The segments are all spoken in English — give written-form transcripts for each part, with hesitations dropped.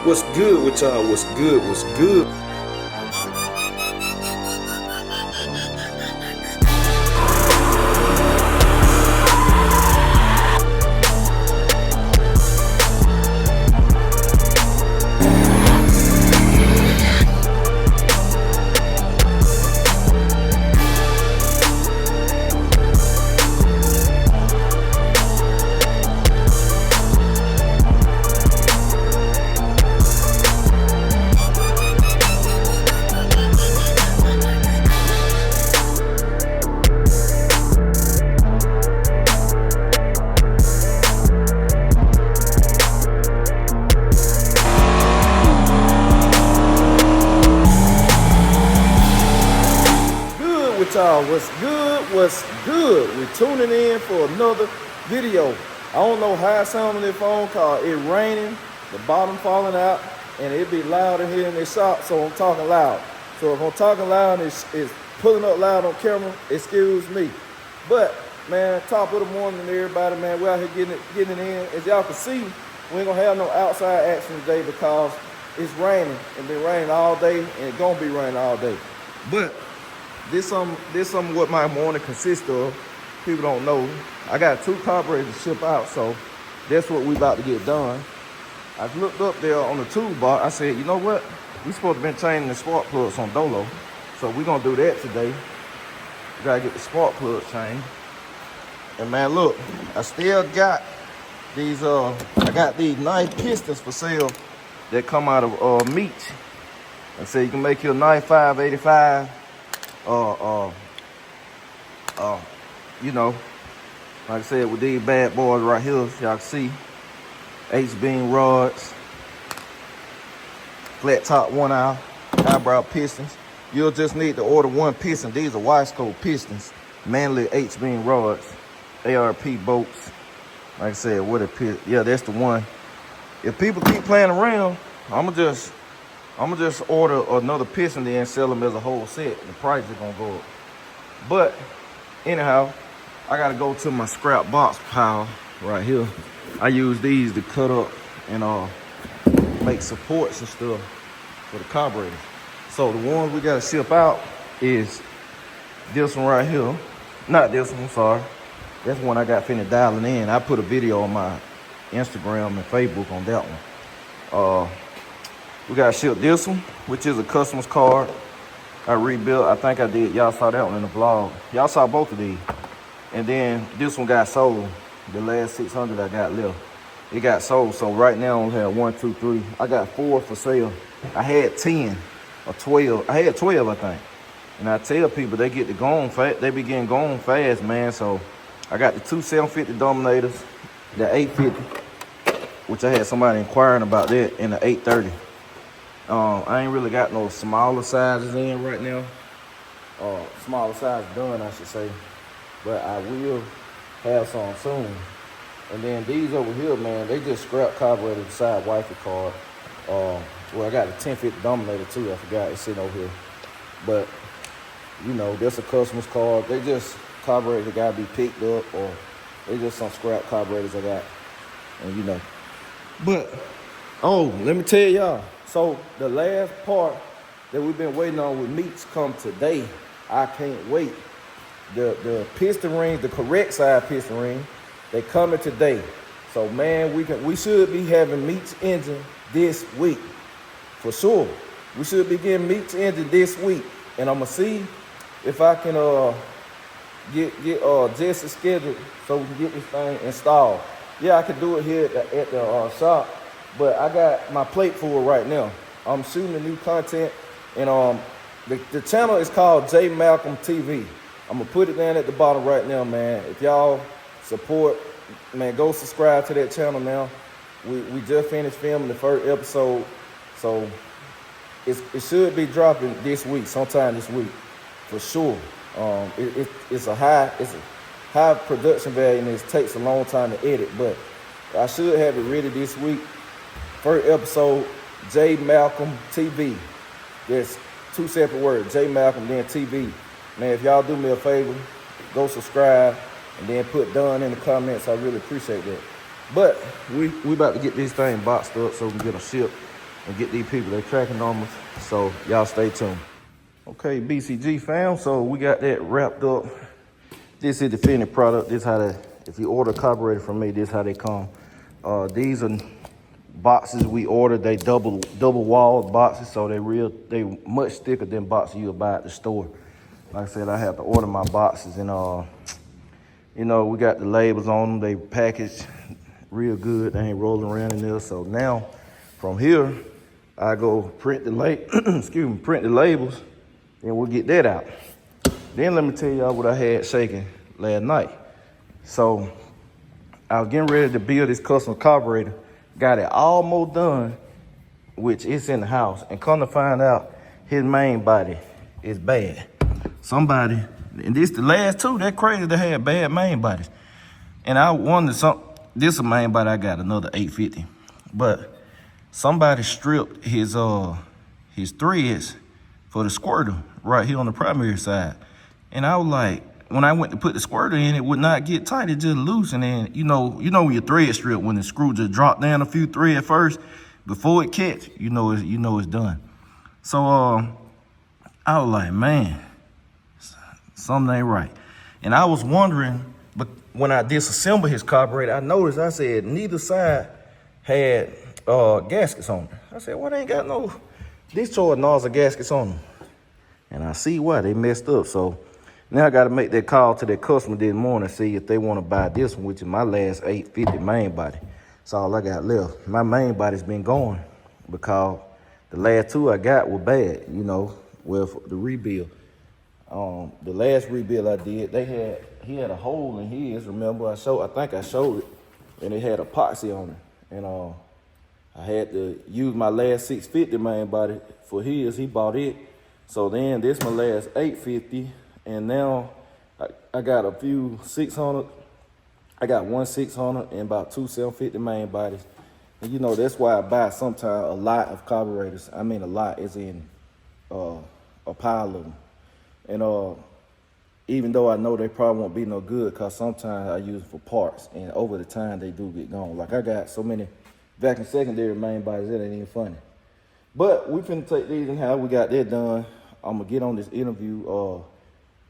What's good with y'all? What's good? What's good? Y'all, what's good? What's good? We're tuning in for another video. I don't know how it sounds on this phone call. It raining, the bottom falling out, and it be loud in here in this shop, so I'm talking loud. So if I'm talking loud and it's pulling up loud on camera, excuse me. But man, top of the morning to everybody, man. We're out here getting it in. As y'all can see, we ain't gonna have no outside action today because it's raining. It's been raining all day, and it's gonna be raining all day. But this some what my morning consists of. People don't know. I got 2 carburetors to ship out, so that's what we about to get done. I looked up there on the toolbar. I said, you know what? We supposed to be changing the spark plugs on Dolo, so we're gonna do that today. We gotta get the spark plugs changed. And man, look, I still got these. I got these nice pistons for sale that come out of meat. I said you can make your 9585. You know, like I said, with these bad boys right here, y'all can see, H-beam rods, flat top 1-hour, eyebrow pistons. You'll just need to order 1 piston. These are Wifey pistons, manly H-beam rods, ARP bolts. Like I said, what a piston. Yeah, that's the one. If people keep playing around, I'ma just order another piston then sell them as a whole set. The price is gonna go up. But anyhow, I gotta go to my scrap box pile right here. I use these to cut up and make supports and stuff for the carburetor. So the ones we gotta ship out is this one right here. Not this one, I'm sorry. That's one I got finished dialing in. I put a video on my Instagram and Facebook on that one. We gotta ship this one, which is a customer's card. I rebuilt, I think I did. Y'all saw that one in the vlog. Y'all saw both of these. And then this one got sold. The last 600 I got left. It got sold, so right now I only have 1, 2, 3. I got 4 for sale. I had 10 or 12. I had 12, I think. And I tell people they get to going fast. They be getting going fast, man. So I got the 2 750 Dominators, the 850, which I had somebody inquiring about that, and the 830. I ain't really got no smaller sizes in right now. Smaller size done, I should say. But I will have some soon. And then these over here, man, they just scrap carburetor beside Wifey card. Well, I got a 1050 Dominator too. I forgot it's sitting over here. But you know, that's a customer's card. They just carburetor that gotta be picked up, or they just some scrap carburetors I got. And you know, but let me tell y'all. So the last part that we've been waiting on with meats come today. I can't wait. The piston rings, the correct side piston ring, they coming today. So man, we should be having meats engine this week for sure. We should be getting meats engine this week, and I'm gonna see if I can get Jesse scheduled so we can get this thing installed. Yeah, I could do it here at the shop. But I got my plate full right now. I'm shooting the new content, and the channel is called J Malcolm TV. I'm gonna put it down at the bottom right now, man. If y'all support, man, go subscribe to that channel now. We just finished filming the first episode, so it should be dropping this week, sometime this week, for sure. It's a high production value, and it takes a long time to edit, but I should have it ready this week. First episode, J Malcolm TV. There's 2 separate words, J Malcolm, then TV. Man, if y'all do me a favor, go subscribe and then put done in the comments. I really appreciate that. But we about to get this thing boxed up so we can get them shipped. and get these people their tracking numbers. So y'all stay tuned. Okay, BCG fam, so we got that wrapped up. This is the finished product. This how they, if you order a carburetor from me, this how they come. These are boxes we ordered. They double walled boxes, so they much thicker than boxes you'll buy at the store. Like I said, I have to order my boxes, and you know, we got the labels on them. They packaged real good. They ain't rolling around in there. So now, from here, I go print the print the labels, and we'll get that out. Then let me tell y'all what I had shaking last night. So I was getting ready to build this custom carburetor. Got it almost done, which is in the house. And come to find out, his main body is bad. Somebody, and this the last two, they're crazy to have bad main bodies. And I wonder, this is a main body, I got another 850. But somebody stripped his threads for the squirter right here on the primary side. And I was like, when I went to put the squirter in, it would not get tight, it just loose. And then, you know when your thread strip, when the screw just drop down a few threads first, before it catch, you know it's done. So I was like, man, something ain't right. And I was wondering, but when I disassembled his carburetor, I noticed, I said, neither side had gaskets on it. I said, well, they ain't got no discharge nozzle gaskets on them. And I see why, they messed up. So now I got to make that call to that customer this morning, see if they want to buy this one, which is my last 850 main body. That's all I got left. My main body's been going because the last two I got were bad, you know, well, for the rebuild. The last rebuild I did, he had a hole in his. Remember, I think I showed it, and it had epoxy on it. And I had to use my last 650 main body for his. He bought it. So then this my last 850, and now I got a few 600. I got one 600 and about two 750 main bodies. And you know, that's why I buy sometimes a lot of carburetors. I mean, a lot is in a pile of them. And even though I know they probably won't be no good, because sometimes I use them for parts, and over the time they do get gone. Like I got so many vacuum secondary main bodies, it ain't even funny. But we finna take these and how we got that done. I'm gonna get on this interview,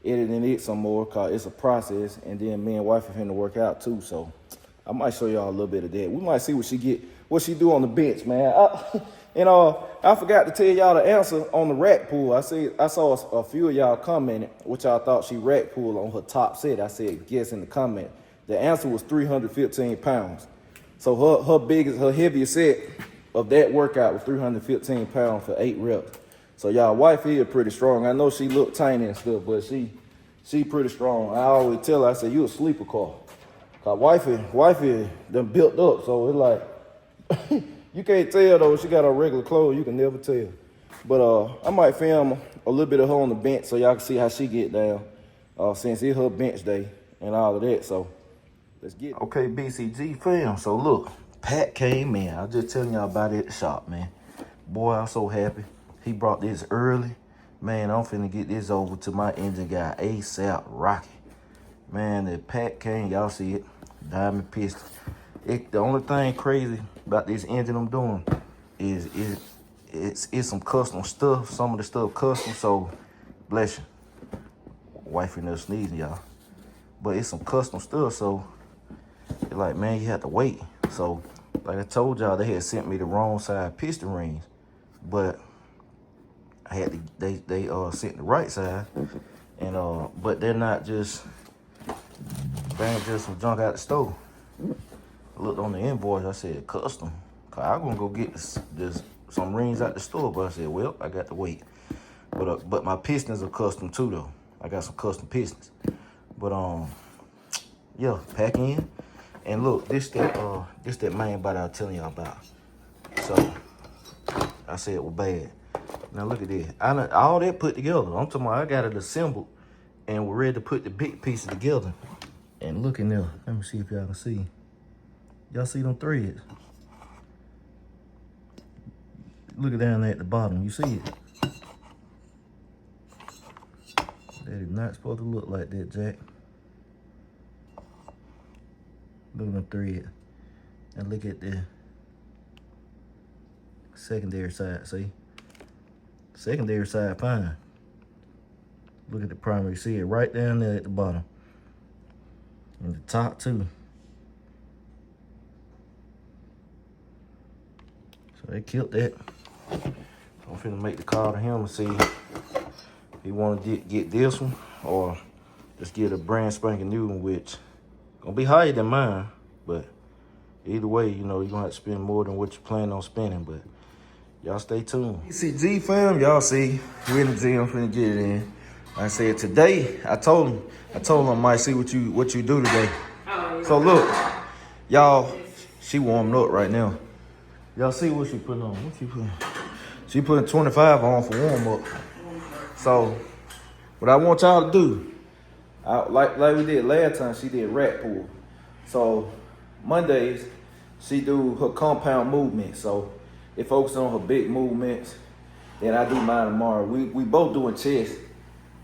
editing it some more, cause it's a process, and then me and Wifey finna work out too. So I might show y'all a little bit of that. We might see what she do on the bench, man. I forgot to tell y'all the answer on the rack pull. I saw a few of y'all commented, which y'all thought she rack pulled on her top set. I said, guess in the comment. The answer was 315 pounds. So her heaviest set of that workout was 315 pounds for 8 reps. So y'all, Wifey is pretty strong. I know she looked tiny and stuff, but she pretty strong. I always tell her, I say, you a sleeper car. Cause Wifey done built up, so it's like, you can't tell though, she got her regular clothes, you can never tell. But I might film a little bit of her on the bench so y'all can see how she get down, since it's her bench day and all of that, so let's get it. Okay, BCG fam, so look, Pat came in. I was just telling y'all about it at the shop, man. Boy, I'm so happy. He brought this early. Man, I'm finna get this over to my engine guy, ASAP Rocky. Man, the Pat came, y'all see it, diamond piston. The only thing crazy about this engine I'm doing is it's some custom stuff. Some of the stuff custom, so bless you. Wifey never sneezing, y'all. But it's some custom stuff, so it's like, man, you have to wait. So, like I told y'all, they had sent me the wrong side piston rings, but I had to, they sent the right side, and but they ain't just some junk out the store. I looked on the invoice, I said custom. Cause I was gonna go get some rings out the store, but I said, well, I got to wait. But my pistons are custom too, though. I got some custom pistons. But yeah, pack in. And look, this that main body I was telling y'all about. So I said it was bad. Now look at this. All that put together. I'm talking about I got it assembled and we're ready to put the big pieces together. And look in there. Let me see if y'all can see. Y'all see them threads? Look down there at the bottom. You see it? That is not supposed to look like that, Jack. Look at the thread. And look at the secondary side, see? Secondary side fine. Look at the primary, see it right down there at the bottom. And the top too. So they killed that. I'm finna make the call to him and see if he wanna get this one or just get a brand spanking new one, which gonna be higher than mine, but either way, you know, you're gonna have to spend more than what you plan on spending, but y'all stay tuned. BCG fam, y'all see, we in the gym, finna get it in. Like I said, today, I told him I might see what you do today. So look, y'all, she warmed up right now. Y'all see what she putting on? What she putting? She putting 25 on for warm up. So, what I want y'all to do, like we did last time, she did rack pull. So, Mondays, she do her compound movement. So, it focuses on her big movements. Then I do mine tomorrow. We both doing chest.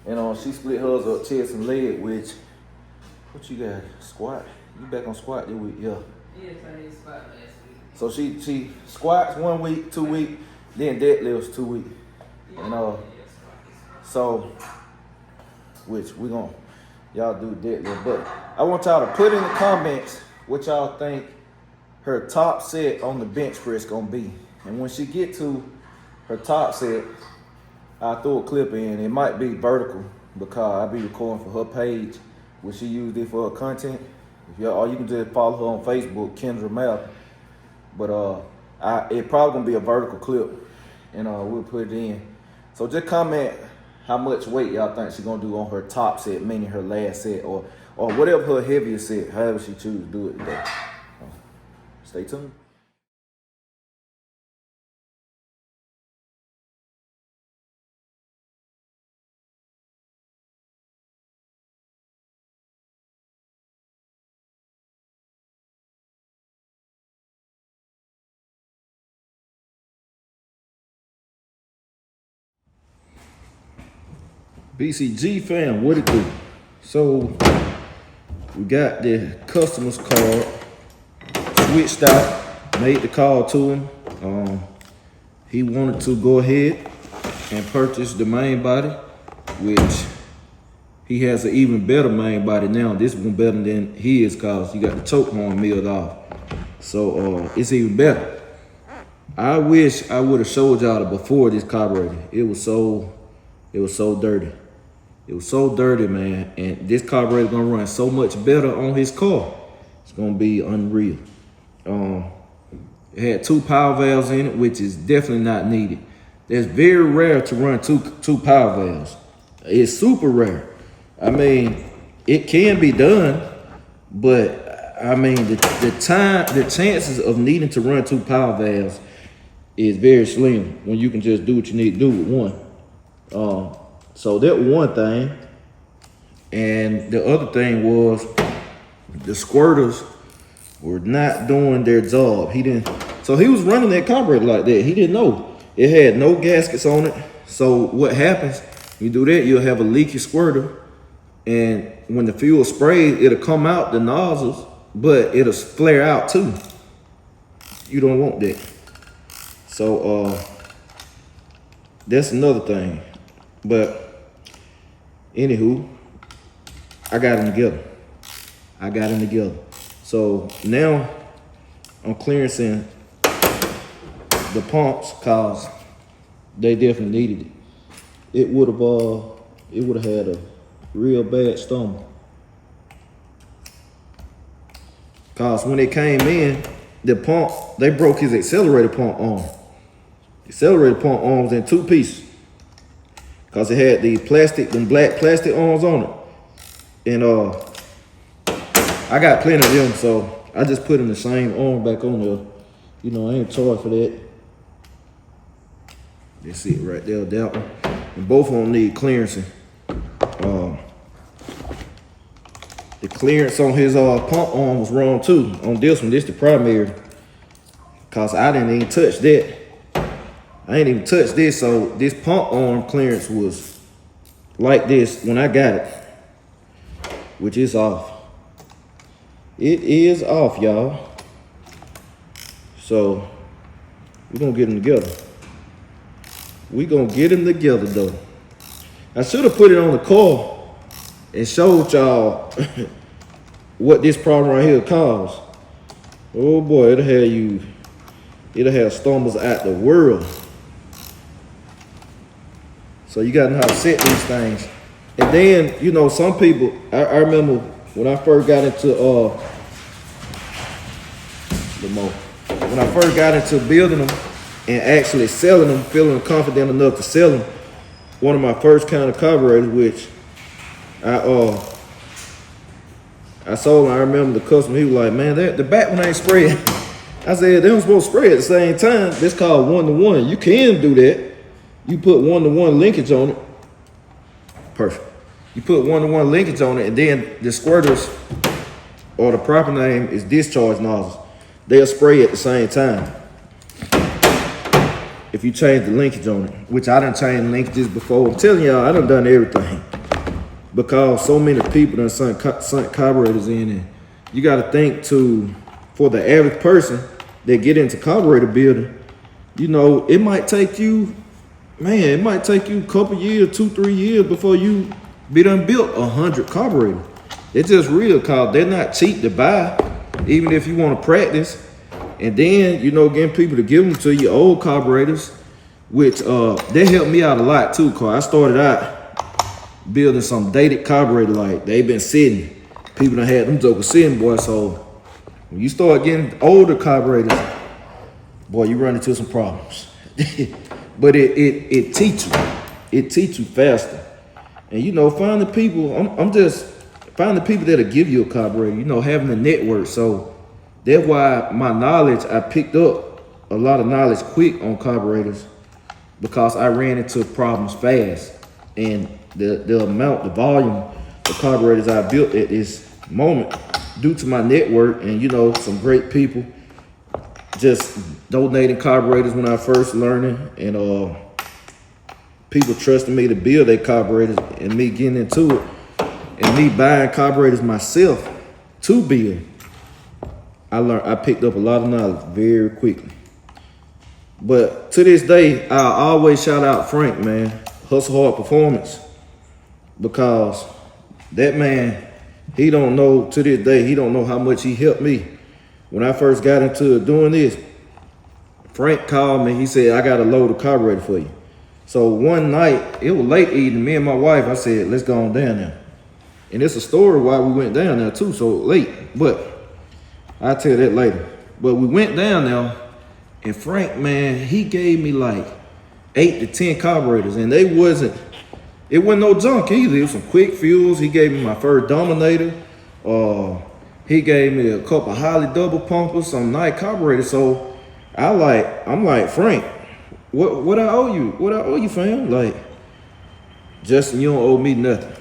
And she split hers up chest and leg, which, what you got? Squat? You back on squat this week? Yeah. Yes, I did squat last week. So she squats 1 week, 2 weeks, then deadlifts 2 weeks. And so, which y'all do deadlift. But I want y'all to put in the comments what y'all think her top set on the bench press gonna be. And when she get to her top set, I'll throw a clip in. It might be vertical because I'll be recording for her page when she used it for her content. Or you can just follow her on Facebook, Kendra Mouth. But it probably gonna be a vertical clip, and we'll put it in. So just comment how much weight y'all think she's gonna do on her top set, meaning her last set, or whatever her heaviest set, however she chooses to do it today. Stay tuned. BCG fam, what it do? So we got the customer's card, switched out, made the call to him. He wanted to go ahead and purchase the main body, which he has an even better main body now. This one better than his cause you got the choke horn milled off. So it's even better. I wish I would have showed y'all the before this carburetor. It was so dirty. It was so dirty, man. And this carburetor gonna run so much better on his car. It's gonna be unreal. It had 2 power valves in it, which is definitely not needed. It's very rare to run two power valves. It's super rare. I mean, it can be done, but I mean the chances of needing to run 2 power valves is very slim when you can just do what you need to do with one. So that was one thing. And the other thing was the squirters were not doing their job. So he was running that carburetor like that. He didn't know. It had no gaskets on it. So what happens, you do that, you'll have a leaky squirter. And when the fuel sprays, it'll come out the nozzles, but it'll flare out too. You don't want that. So that's another thing. But anywho, I got them together. So now I'm clearancing the pumps cause they definitely needed it. It would have had a real bad stomach. Cause when it came in, the pump, they broke his accelerator pump arm. Accelerator pump arms in 2 pieces. Cause it had the them black plastic arms on it. And I got plenty of them, so I just put in the same arm back on there. You know, I ain't charged for that. That's it right there, that one. And both of them need clearancing. The clearance on his pump arm was wrong too. On this one, this the primary. Cause I didn't even touch that. I ain't even touched this, so this pump arm clearance was like this when I got it, which is off. It is off, y'all. So We're gonna get them together. We gonna get them together though. I should have put it on the car and showed y'all what this problem right here caused. Oh boy, it'll have stumbles out the world. So you gotta know how to set these things. And then, you know, some people, I remember when I first got into when I first got into building them and actually selling them, feeling confident enough to sell them, one of my first kind of carburetors, which I sold them, I remember the customer, he was like, man, the back one ain't spraying. I said, they don't supposed to spray at the same time. That's called 1-to-1. You can do that. You put 1-to-1 linkage on it. Perfect. You put 1-to-1 linkage on it, and then the squirters, or the proper name is discharge nozzles. They'll spray at the same time. If you change the linkage on it, which I done changed linkages before. I'm telling y'all, I done everything. Because so many people done sunk carburetors in, and you gotta think for the average person that get into carburetor building, you know, it might take you a couple years, 2-3 years before you be done built 100 carburetors. It's just real, cause they're not cheap to buy, even if you want to practice. And then, you know, getting people to give them to you old carburetors, which they helped me out a lot too, cause I started out building some dated carburetor, like they've been sitting. People done had them jokers sitting, boy. So when you start getting older carburetors, boy, you run into some problems. But it teach you. It teach you faster. And you know, find the people, find the people that'll give you a carburetor, you know, having a network. So that's why my knowledge, I picked up a lot of knowledge quick on carburetors, because I ran into problems fast. And the amount, the volume of carburetors I built at this moment, due to my network and, you know, some great people just donating carburetors when I first learning, and people trusting me to build their carburetors, and me getting into it, and me buying carburetors myself to build. I picked up a lot of knowledge very quickly. But to this day, I always shout out Frank, man, Hustle Hard Performance, because that man, he don't know, to this day, he don't know how much he helped me. When I first got into doing this, Frank called me, he said, I got a load of carburetor for you. So one night, it was late evening, me and my wife, I said, let's go on down there. And it's a story why we went down there too, so late, but I'll tell that later. But we went down there, and Frank, man, he gave me like 8 to 10 carburetors, and it wasn't no junk either. It was some quick fuels. He gave me my first Dominator. He gave me a couple Holly double pumpers, some nice carburetors. So I'm like, Frank, what I owe you? What I owe you, fam? Like, Justin, you don't owe me nothing.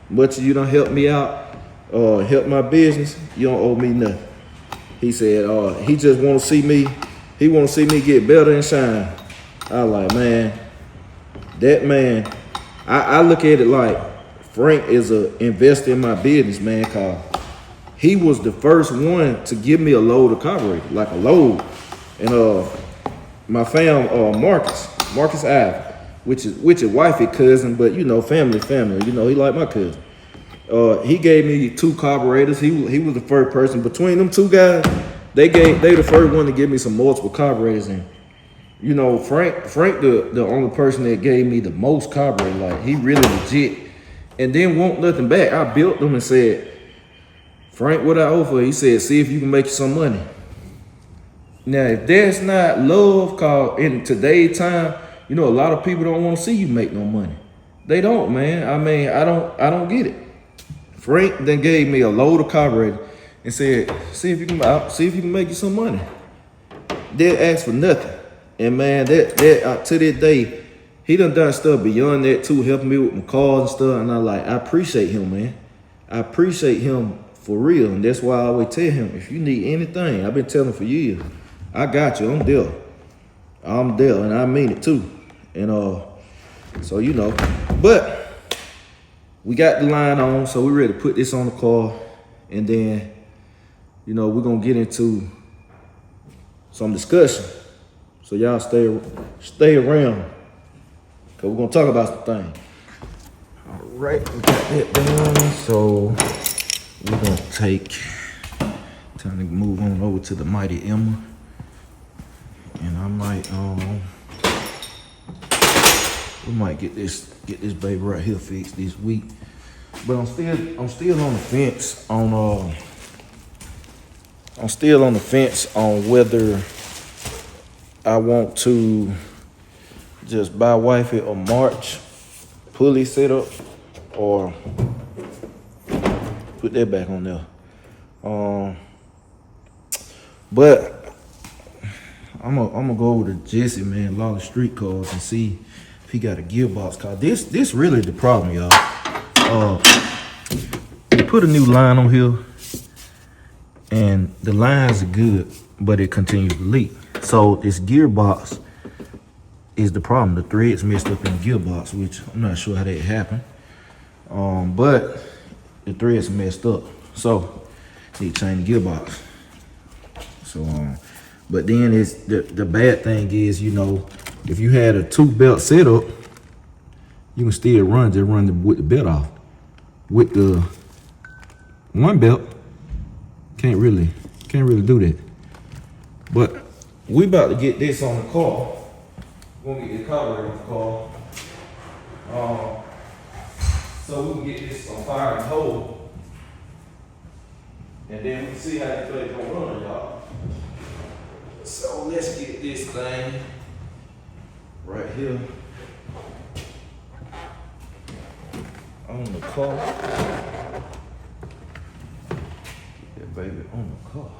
Much you done help me out, help my business, you don't owe me nothing. He said, he just want to see me. He want to see me get better and shine. I like, man, that man, I look at it like Frank is a investor in my business, man, cause he was the first one to give me a load of carburetor, like a load. And my fam, Marcus Ive, which is Wifey cousin, but you know, family, you know, he like my cousin. He gave me 2 carburetors. He was the first person between them 2 guys. They the first one to give me some multiple carburetors. And you know, Frank the only person that gave me the most carburetor. Like, he really legit, and then want nothing back. I built them and said, Frank, what I owe for? He said, see if you can make you some money. Now, if that's not love, cause in today's time, you know, a lot of people don't want to see you make no money. They don't, man. I mean, I don't get it. Frank then gave me a load of carburetor and said, see if you can make you some money. They asked for nothing. And man, that to this day, he done stuff beyond that too, helping me with my cars and stuff. And I appreciate him, man. I appreciate him for real. And that's why I always tell him, if you need anything, I've been telling him for years, I got you. I'm there, and I mean it too. And so you know, but we got the line on, so we're ready to put this on the car, and then, you know, we're gonna get into some discussion. So y'all stay around, cause we're gonna talk about some things. All right, we got that done. So we're gonna time to move on over to the Mighty Emma, and I might we might get this baby right here fixed this week. But I'm still on the fence on I'm still on the fence on whether I want to just buy Wifey a March pulley setup or put that back on there. But I'm gonna go over to Jesse, man, Lawless Street Cars, and see if he got a gearbox car. This really the problem, y'all. He put a new line on here, and the lines are good, but it continues to leak. So this gearbox is the problem. The threads messed up in the gearbox, which I'm not sure how that happened. But the threads messed up, so need to change the gearbox. So but then it's the bad thing is, you know, if you had a 2-belt setup, you can still run with the belt off. With the 1 belt, can't really do that. But we about to get this on the car. We're gonna get the carburetor on the car. So we can get this on fire and hold. And then we can see how this thing gonna run, y'all. So let's get this thing right here on the car. Get that baby on the car.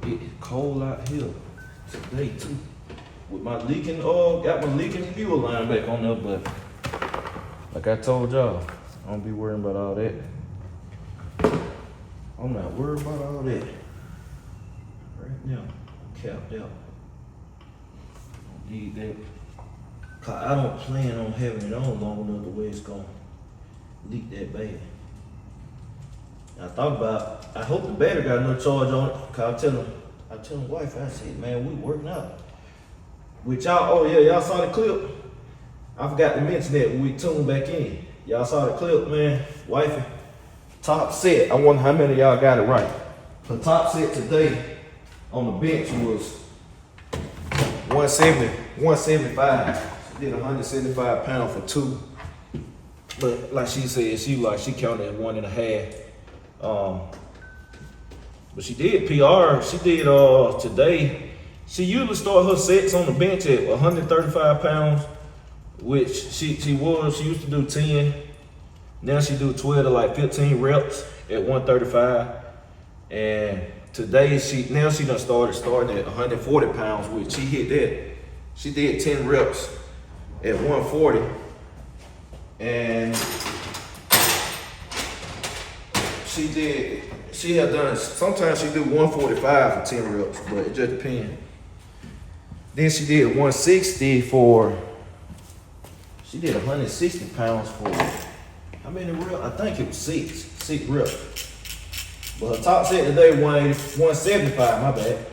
It is cold out here today too. With my leaking, got my leaking fuel line back on there, but like I told y'all, I don't be worrying about all that. I'm not worried about all that. Right now, I'm capped out. Don't need that. Cause I don't plan on having it on long enough the way it's gonna leak that bad. I hope the battery got no charge on it. Cause I tell him wife, I said, man, we working out. Which y'all, y'all saw the clip. I forgot to mention that when we tuned back in. Y'all saw the clip, man. Wifey, top set. I wonder how many of y'all got it right. The top set today on the bench was 175. She did 175 pounds for 2. But like she said, she counted at 1.5. But she did PR. She did today. She usually start her sets on the bench at 135 pounds, which she used to do 10. Now she do 12 to like 15 reps at 135. And today she done starting at 140 pounds, which she hit that. She did 10 reps at 140. And she had done, sometimes she do 145 for 10 reps, but it just depends. Then she did 160 she did 160 pounds for, how many reps? I think it was 6 reps. But her top set today 175, my bad.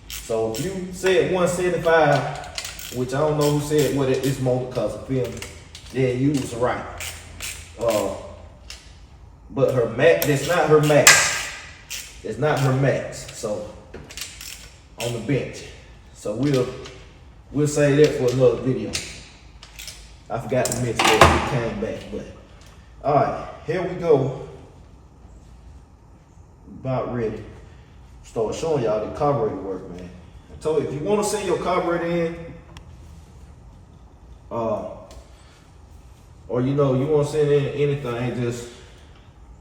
So if you said 175, which I don't know who said what it's more because of film, then you was right. But her max, that's not her max. It's not her max. So on the bench. So we'll say that for another video. I forgot to mention that we came back, but all right, here we go. About ready. Start showing y'all the carburetor work, man. I told you if you want to send your carburetor in, or you want to send in anything, just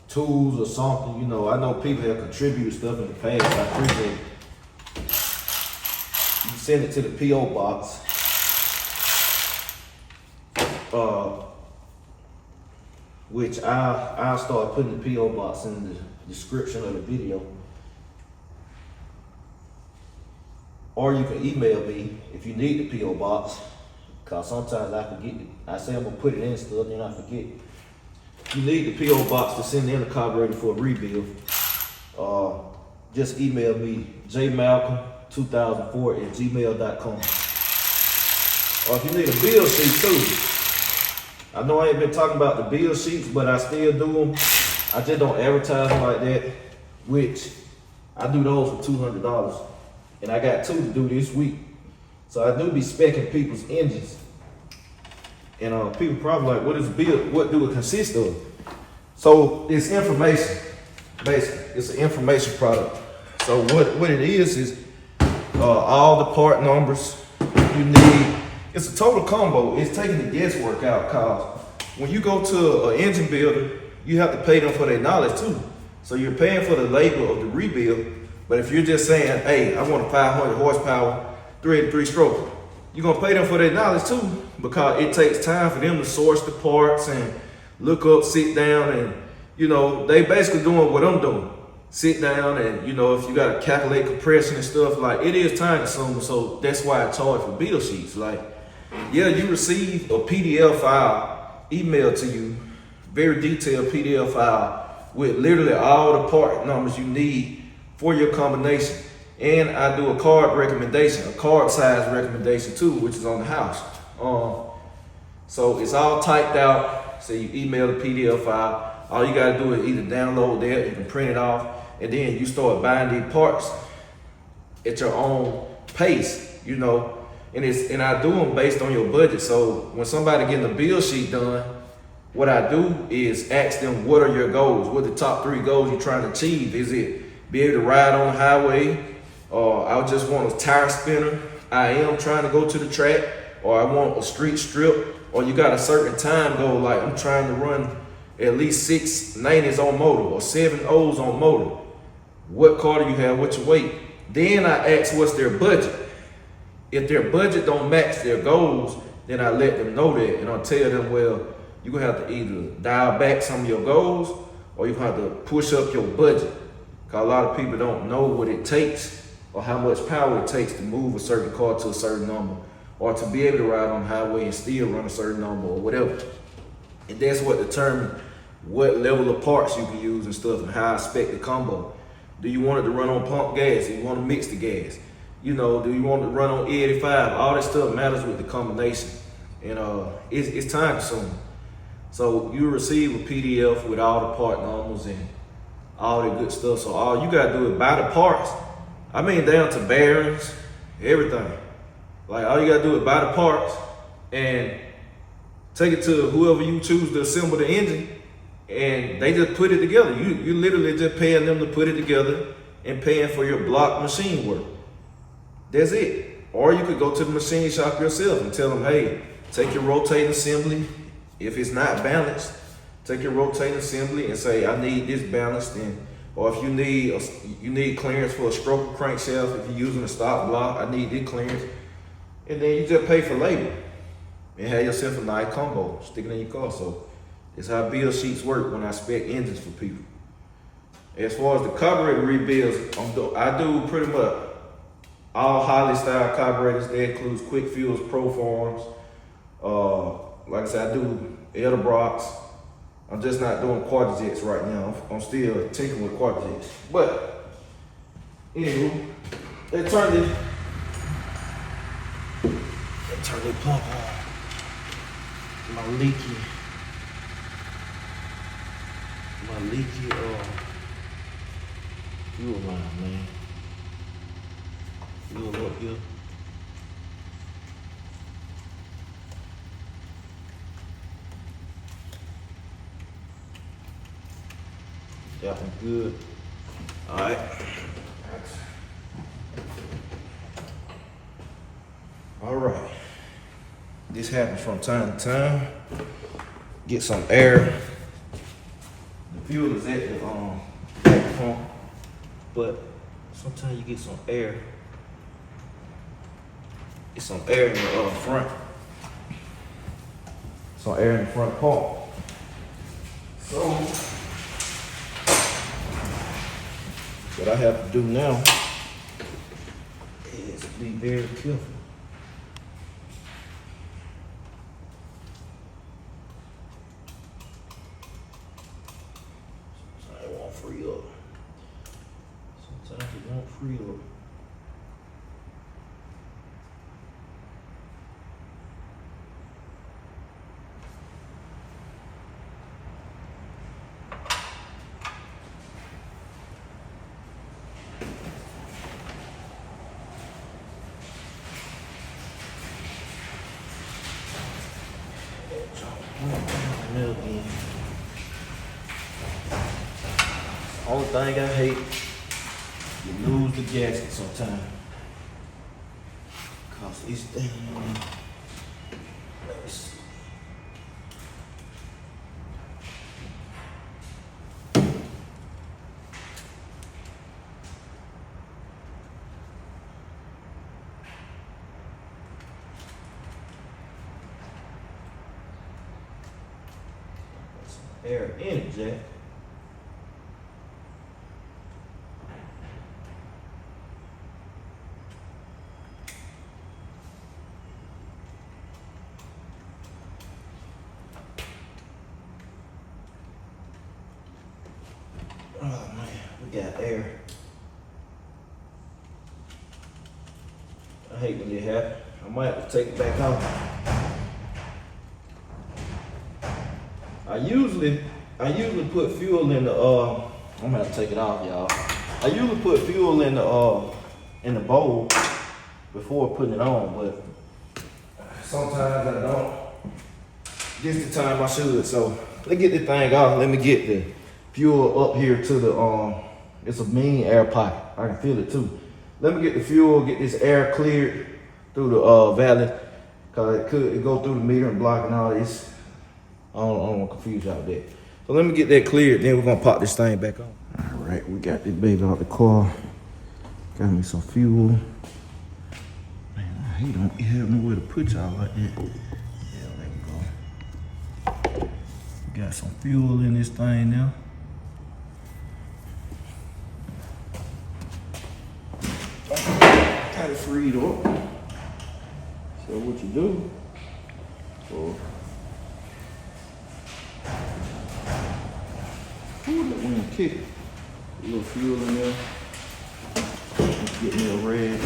tools or something, I know people have contributed stuff in the past. I appreciate it. You send it to the P.O. box. Which I'll start putting the P.O. box in the description of the video. Or you can email me if you need the P.O. box. Cause sometimes I forget it. I say I'm gonna put it in stuff, then I forget. you need the P.O. box to send in a carburetor for a rebuild. Just email me, jmalcolm2004@gmail.com. Or if you need a build sheet too, I know I ain't been talking about the build sheets, but I still do them. I just don't advertise them like that, which I do those for $200. And I got 2 to do this week. So I do be speccing people's engines. And people probably like, what is a build? What do it consist of? So it's information, basically. It's an information product. So what it is all the part numbers you need. It's a total combo. It's taking the guesswork out, cause when you go to an engine builder, you have to pay them for their knowledge too. So you're paying for the labor of the rebuild, but if you're just saying, hey, I want a 500 horsepower, 383 stroke, you're gonna pay them for their knowledge too, because it takes time for them to source the parts and look up, sit down, and they basically doing what I'm doing. Sit down and if you gotta calculate compression and stuff, like it is time consuming, so that's why I charge for build sheets. Like, yeah, you receive a PDF file emailed to you, very detailed PDF file with literally all the part numbers you need for your combination. And I do a card recommendation, a card size recommendation too, which is on the house. So it's all typed out. So you email the PDF file. All you gotta do is either download that, you can print it off, and then you start buying these parts at your own pace, And I do them based on your budget. So when somebody getting a build sheet done, what I do is ask them, what are your goals? What are the top 3 goals you're trying to achieve? Is it be able to ride on the highway? Or I just want a tire spinner? I am trying to go to the track, or I want a street strip, or you got a certain time goal, like I'm trying to run at least 6 90s on motor or 7 O's on motor. What car do you have? What's your weight? Then I ask what's their budget. If their budget don't match their goals, then I let them know that, and I'll tell them, well, you're gonna have to either dial back some of your goals, or you're gonna have to push up your budget. Cause a lot of people don't know what it takes or how much power it takes to move a certain car to a certain number, or to be able to ride on the highway and still run a certain number or whatever. And that's what determines what level of parts you can use and stuff, and how I spec the combo. Do you want it to run on pump gas? Do you want to mix the gas? Do you want it to run on E85? All that stuff matters with the combination. And it's time consuming. So you receive a PDF with all the part numbers and all that good stuff. So all you gotta do is buy the parts. I mean, down to bearings, everything. Like, all you gotta do is buy the parts and take it to whoever you choose to assemble the engine, and they just put it together. You literally just paying them to put it together and paying for your block machine work. That's it. Or you could go to the machine shop yourself and tell them, hey, take your rotating assembly. If it's not balanced, take your rotating assembly and say, I need this balanced. Or if you need clearance for a stroker crankshaft, if you're using a stock block, I need this clearance. And then you just pay for labor and have yourself a nice combo, stick it in your car. So it's how build sheets work when I spec engines for people. As far as the carburetor rebuilds, I do pretty much all Holly style carburetors. That includes Quick Fuels, Proforms. Like I said, I do Gearbox. I'm just not doing quarter jets right now. I'm still tinkering with quarter jets. But anywho, they turn the pump on. My leaky fuel line, man. Fuel up here. That one good. All right. All right. This happens from time to time. Get some air. The fuel is at the pump, but sometimes you get some air. Get some air in the front. Some air in the front pump. So what I have to do now is be very careful. Sometimes it won't free up. Only thing I hate, you lose the gasket sometimes. Cause it's thing. Let me see. Air in it, Jack. Oh man, we got air. I hate when it happens. I might have to take it back off. I usually put fuel in the I'm gonna have to take it off, y'all. I usually put fuel in the bowl before putting it on, but sometimes I don't. This the time I should. So let's get this thing off. Let me get the fuel up here to the it's a mean air pocket. I can feel it too. Let me get the fuel, get this air cleared through the valley, cause it go through the meter and blocking all this. I don't want to confuse y'all with that. So let me get that cleared, then we're gonna pop this thing back on. All right, we got this baby out the car. Got me some fuel. Man, I hate don't have nowhere to put y'all like that. Yeah, there we go. Got some fuel in this thing now. Got it freed up. So what you do? Ooh, that wind kick. A little fuel in there. Let's get me a red.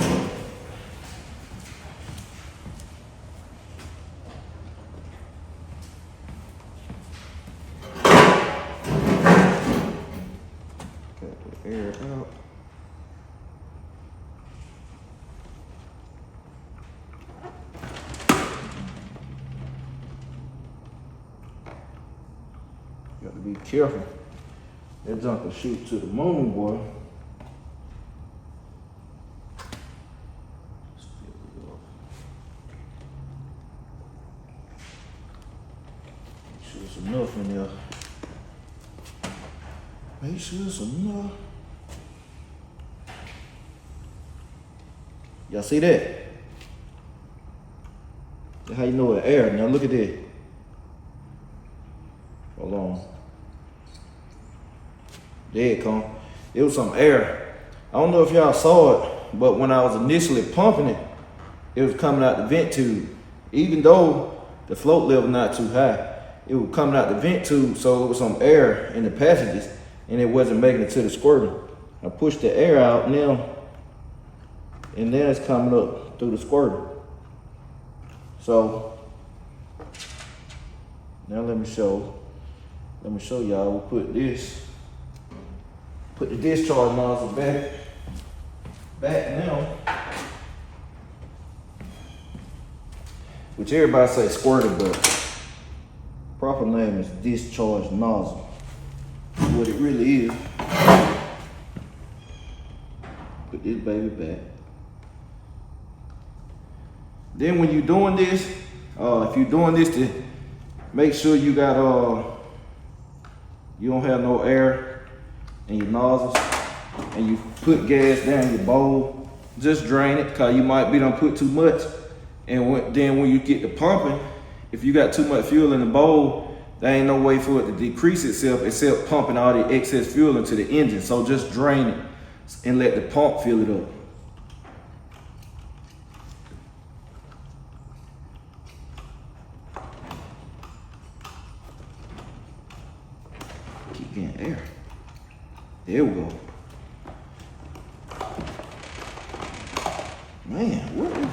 Got the air out. Got to be careful. That junk will shoot to the moon, boy. Make sure it's enough in there. Make sure it's enough. Y'all see that? That's how you know it's air. Now look at that. Hold on. There it come. It was some air. I don't know if y'all saw it, but when I was initially pumping it, it was coming out the vent tube. Even though the float level not too high, it was coming out the vent tube, so it was some air in the passages, and it wasn't making it to the squirter. I pushed the air out now, and now it's coming up through the squirter. So now let me show y'all. We'll put the discharge nozzle back now. Which everybody say squirter, but proper name is discharge nozzle. What it really is. Put this baby back. Then when you're doing this, if you're doing this to make sure you got you don't have no air in your nozzles, and you put gas down your bowl, just drain it, cause you might be done put too much. And then when you get to pumping, if you got too much fuel in the bowl, there ain't no way for it to decrease itself except pumping all the excess fuel into the engine. So just drain it and let the pump fill it up. Keep getting air. There we go. Man, what the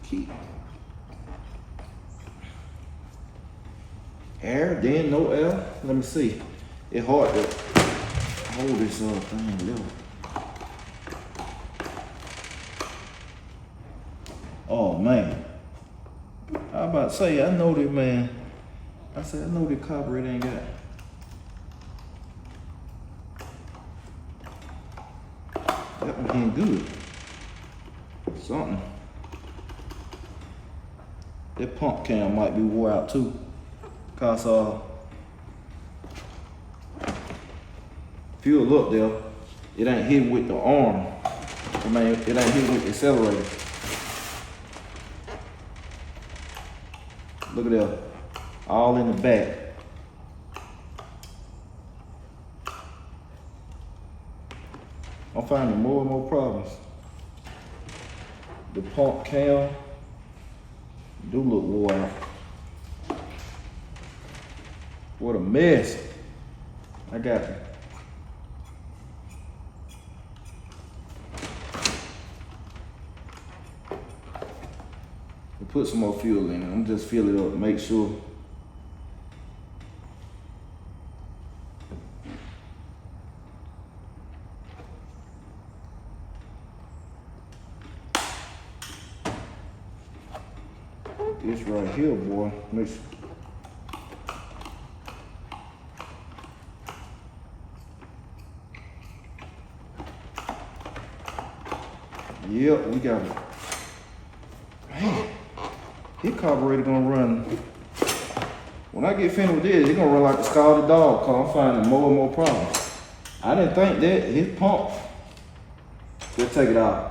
keep air, then no air. Let me see. It's hard to hold this thing little. Oh man. I about to say, I know this man. I said, I know this carburetor ain't got. That one ain't good. Something. That pump cam might be wore out too. Cause fuel up there, it ain't hit with the arm. I mean, it ain't hit with the accelerator. Look at that, all in the back. I'm finding more and more problems. The pump cam do look wore out. What a mess. I got it. Put some more fuel in it. I'm just fill it up, make sure. This right here, boy, makes. Yep, we got it. Man. This carburetor gonna run, when I get finished with this, it's gonna run like the scalded dog, cause I'm finding more and more problems. I didn't think that his pump, let's take it out.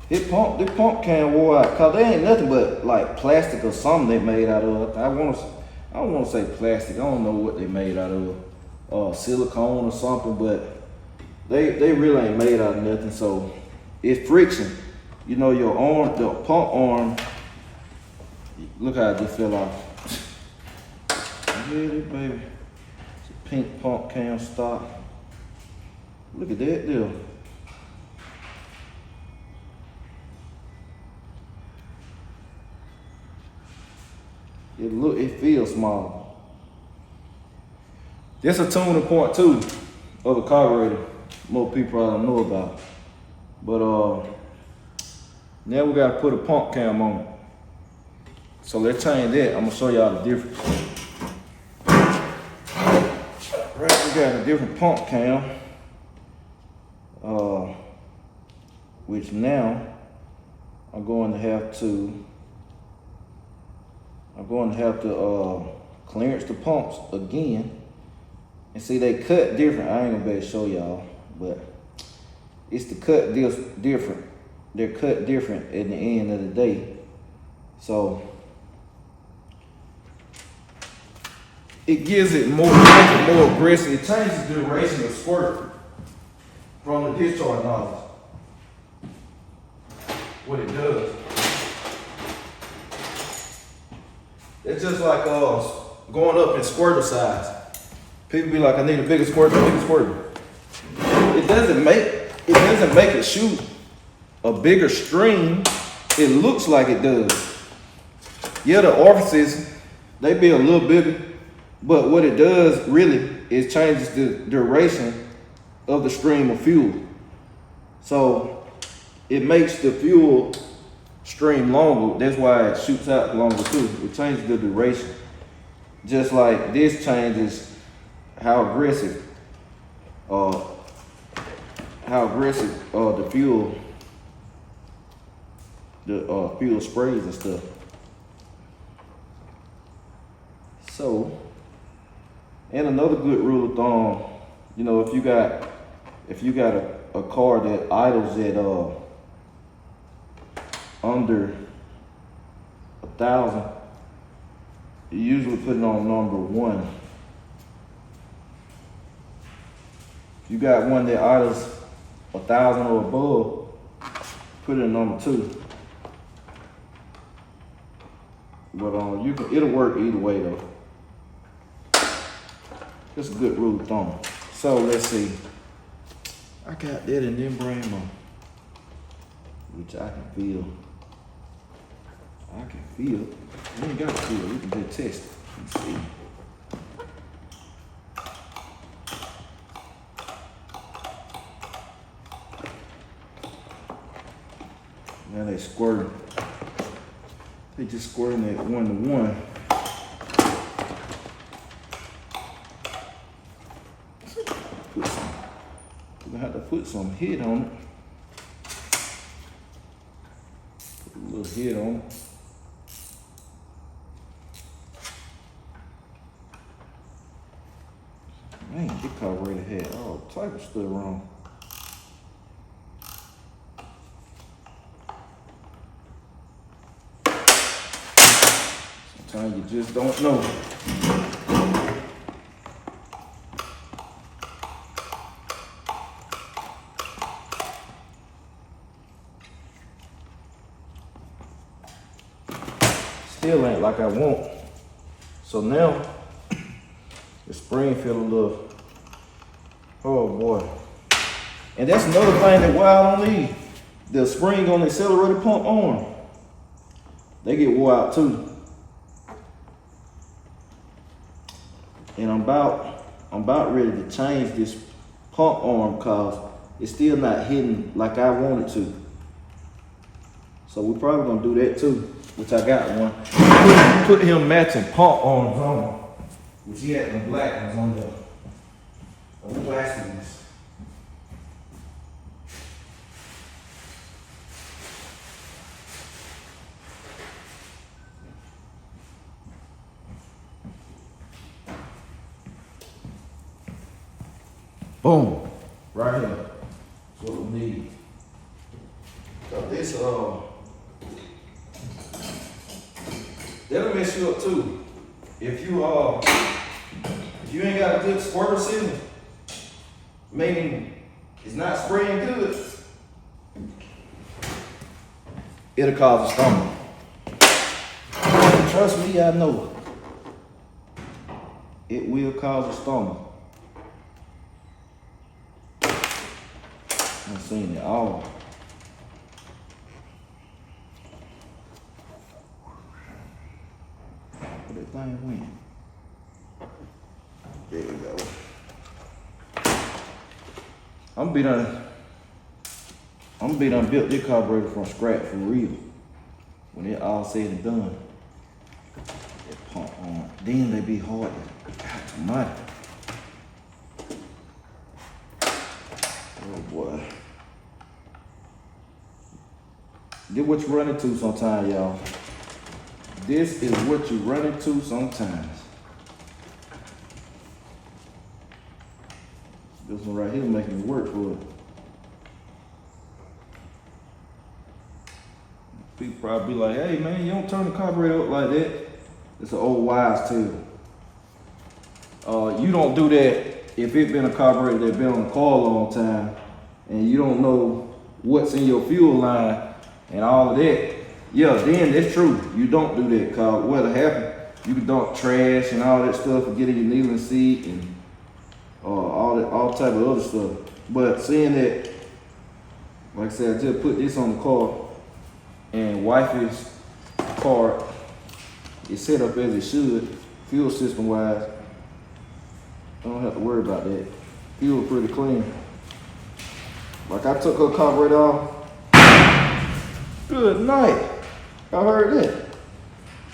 This pump can wore out, cause they ain't nothing but like plastic or something they made out of. I don't wanna say plastic, I don't know what they made out of, silicone or something, but they really ain't made out of nothing, so it's friction. You know, your arm, the pump arm, look how it just fell off. Get it, baby. It's a pink pump cam stock. Look at that deal. It feels small. That's a tuning point too of a carburetor. Most people probably don't know about. But now we gotta put a pump cam on it. So let's change that. I'm gonna show y'all the difference. Right, we got a different pump cam. Which now I'm going to have to clearance the pumps again. And see, they cut different. I ain't gonna be able to show y'all, but it's the cut different. They're cut different at the end of the day. So it gives it more aggressive. It changes the duration of squirt from the discharge nozzles. What it does. It's just like going up in squirter size. People be like, I need a bigger squirter, bigger squirter. It doesn't make it shoot a bigger stream. It looks like it does. Yeah, the orifices, they be a little bigger, but what it does really is changes the duration of the stream of fuel. So it makes the fuel stream longer. That's why it shoots out longer too. It changes the duration. Just like this changes how aggressive the fuel sprays and stuff. So, and another good rule of thumb, you know, if you got a car that idles at under 1,000, you usually put it on number 1. If you got one that idles 1,000 or above, put it in number 2. But it'll work either way though. That's a good rule of thumb. So let's see. I got that and then brain on. which I can feel. I can feel. You ain't gotta feel, you can just test it and see. Now they squirting. They just squirting at 1 to 1. We're gonna have to put some heat on it. Put a little heat on it. Man, this carburetor had all type of stuff wrong. Sometimes you just don't know. Still ain't like I want. So now, the spring feel a little, oh boy. And that's another thing that why I don't need the spring on the accelerator pump arm. They get wore out too. And I'm about ready to change this pump arm because it's still not hitting like I want it to. So we're probably gonna do that too, which I got one. Put him matching pump arms on, which he had the black ones on the plastic ones. Boom, right here. That's what we need. So this, that'll mess you up too. If you ain't got a good squirter system, meaning it's not spraying good, it'll cause a stumble. Trust me, I know. It will cause a stumble. I've seen it all. Where that thing went? There we go. I'm gonna be done built this carburetor from scratch for real. When it all said and done. That pump on. Then they be hard to mud. Oh boy. Get what you run into sometimes, y'all. This is what you run into sometimes. This one right here making me work for it. People probably be like, hey man, you don't turn the carburetor up like that. It's an old wives' tale. You don't do that if it's been a carburetor that's been on the car a long time and you don't know what's in your fuel line and all of that. Yeah, then that's true. You don't do that because what'll happen, you can dump trash and all that stuff and get in your kneeling seat and all type of other stuff. But seeing that, like I said, I just put this on the car and Wifey's car is set up as it should, fuel system wise. I don't have to worry about that. Fuel pretty clean. Like I took her carburetor off. Good night. I heard that.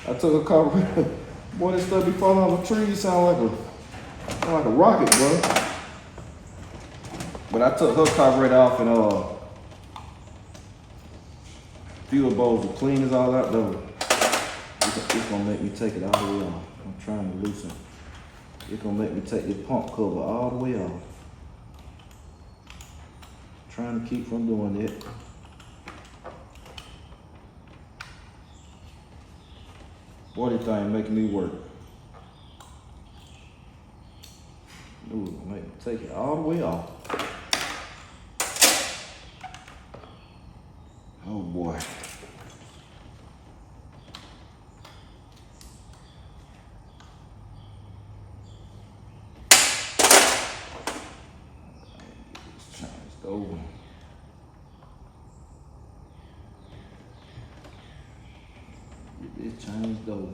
I took a carburetor. Boy, this stuff be falling off a tree. Sound like a rocket, bro. But I took her carburetor off and fuel bowls are clean as all that though. It's gonna make me take it all the way off. I'm trying to loosen. It's gonna make me take the pump cover all the way off. Trying to keep from doing that. Boy, this thing making me work. Ooh, make me take it all the way off. Oh boy. Let's go. change Dolo.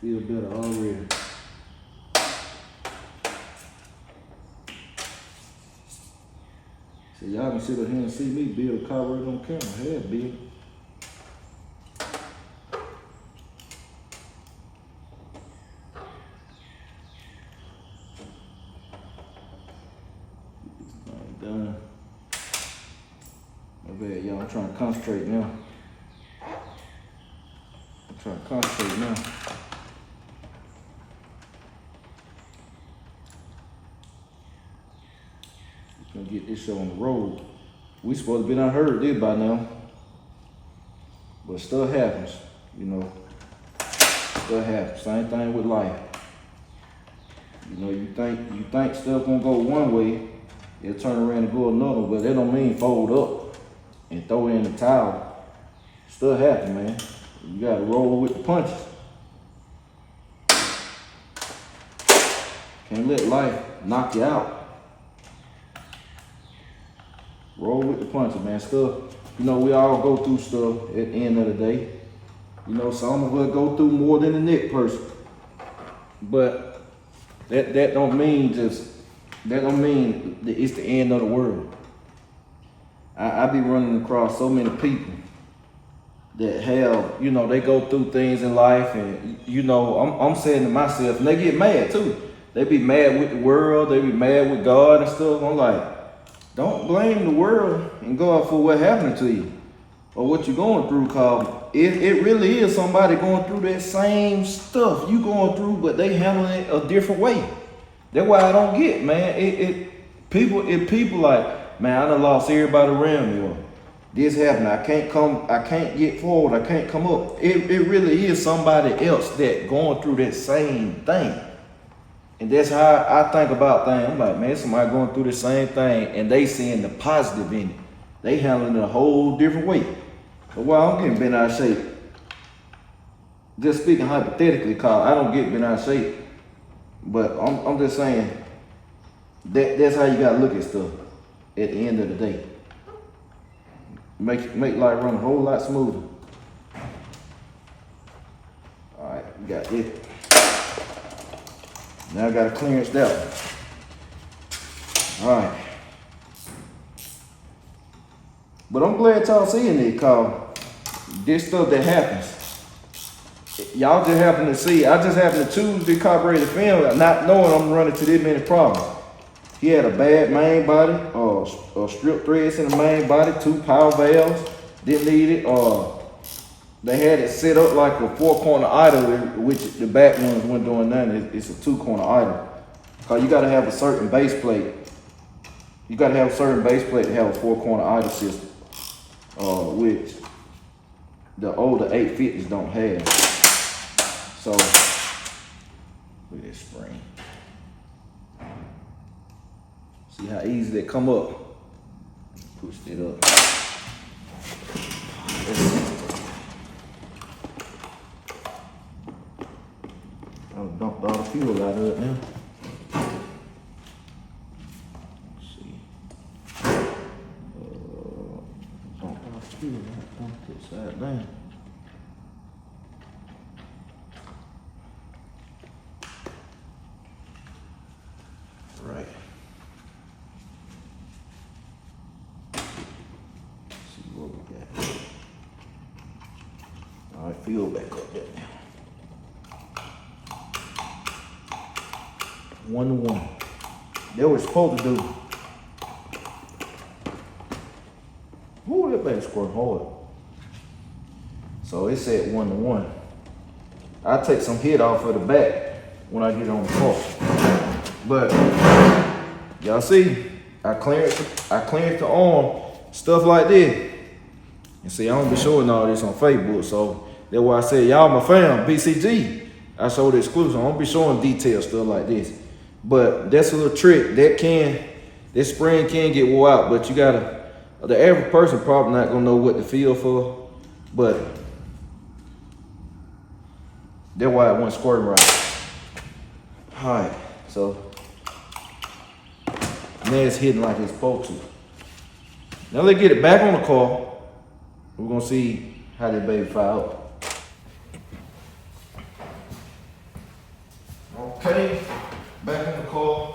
Feel better already. So y'all can sit up here and see me build a carburetor on camera. Hell, Bill. Done. My bad, y'all. I'm trying to concentrate now. Gonna get this show on the road. We supposed to be done heard this by now, but stuff happens, you know. Stuff happens. Same thing with life. You know, you think stuff gonna go one way, it'll turn around and go another, but that don't mean fold up and throw in the towel. Stuff happens, man. You gotta roll with the punches. Can't let life knock you out. Roll with the punches, man. Stuff, you know, we all go through stuff at the end of the day. You know, some of us go through more than the next person. But that don't mean that it's the end of the world. I be running across so many people that have, you know, they go through things in life, and you know, I'm saying to myself, and they get mad too. They be mad with the world, they be mad with God and stuff. I'm like, don't blame the world and God for what happened to you or what you're going through, cause it really is somebody going through that same stuff you going through, but they handling it a different way. That's why I don't get, man. People like, man, I done lost everybody around me, or this happened, I can't get forward, I can't come up. It really is somebody else that going through that same thing. And that's how I think about things. I'm like, man, somebody going through the same thing and they seeing the positive in it. They handling it a whole different way. But while I'm getting bent out of shape, just speaking hypothetically, cause I don't get bent out of shape, but I'm just saying that's how you gotta look at stuff at the end of the day. Make life run a whole lot smoother. All right, we got this. Now I gotta clearance that one. All right. But I'm glad y'all seeing it, cause this stuff that happens, y'all just happen to see. I just happened to choose the carburetor film, not knowing I'm running to this many problems. He had a bad main body, strip threads in the main body, 2 power valves, didn't need it. They had it set up like a 4-corner idle, which the back ones weren't doing nothing. It's a 2-corner idle. Cause you gotta have a certain base plate. You gotta have a certain base plate to have a 4-corner idle system, which the older 850s don't have. So, look at this spring. See how easy they come up. Pushed it up. I've dumped all the fuel out of it now. Let's see. Dumped all the fuel out, dumped it side down. Right. Let's see what we got. All right, fuel back up there now. 1 to 1. That was supposed to do. Ooh, that back squirt hard. So it said 1 to 1. I take some hit off of the back when I get on the car. But y'all see, I cleared the arm, stuff like this. And see, I don't be showing all this on Facebook, so that's why I said y'all my fam, BCG. I show the exclusive. I don't be showing detailed stuff like this. But that's a little trick. That spring can get wore out, but you gotta, the average person probably not gonna know what to feel for, but that's why it wasn't squirting right. All right, so now it's hitting like it's supposed to. Now let's get it back on the car. We're gonna see how that baby fire up. Okay, back in the car.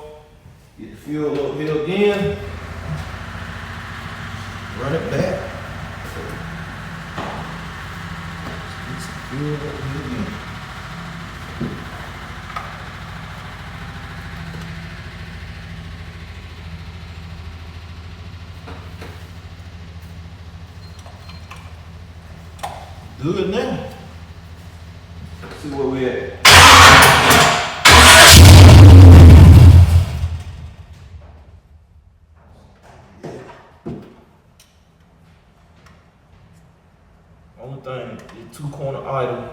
Get the fuel up here again. Run it back. Get some fuel up here again. Good now. Let's see where we at. Only thing, the 2-corner idle.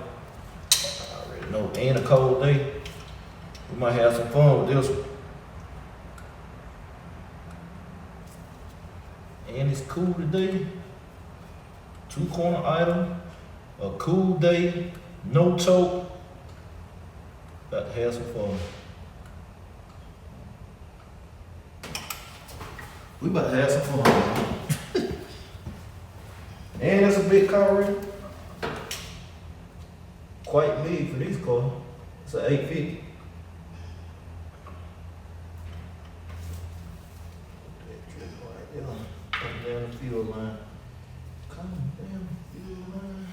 I already know. And a cold day. We might have some fun with this one. And it's cool today. 2-corner idle. A cool day, no choke. About to have some fun. We about to have some fun. And it's a big carburetor. Quite big for this car. It's an 850. Come down the fuel line. Come down the fuel line.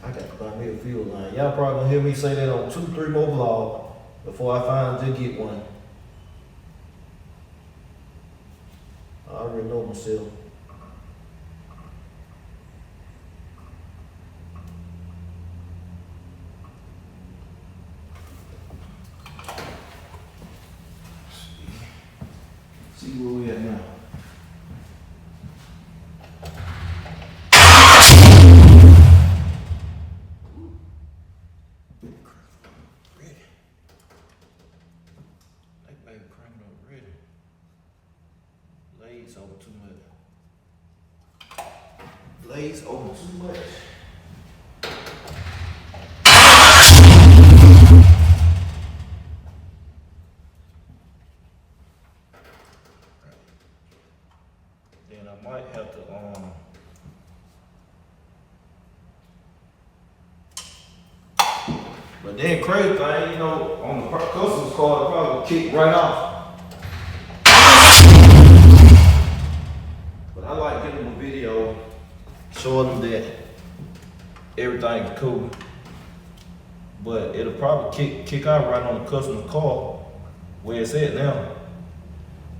I got to buy me a fuel line. Y'all probably gonna hear me say that on 2-3 more vlogs before I finally get one. I already know myself. See where we at now. Blaze over too much. Blaze over too much. Then I might have to but then crazy thing, you know, on the customer's car, it probably kick right off. I like giving them a video showing them that everything's cool, but it'll probably kick out right on the customer's car where it's at now.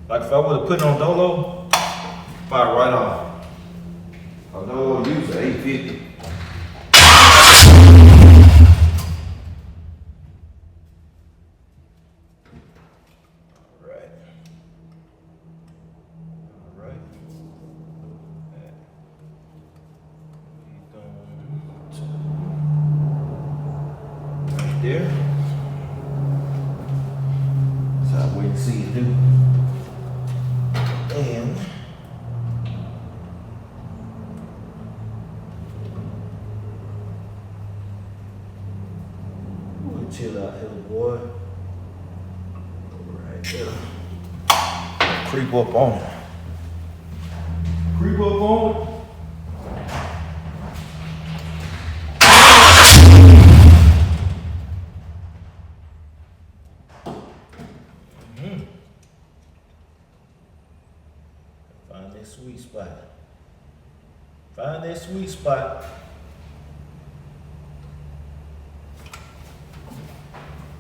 Like if I would have put it on Dolo, fire right off. A Dolo user 850. There. So I wait and see it do. And we'll chill out here, boy. Right there. Creep up on it. Creep up on it. Find that sweet spot. Find that sweet spot.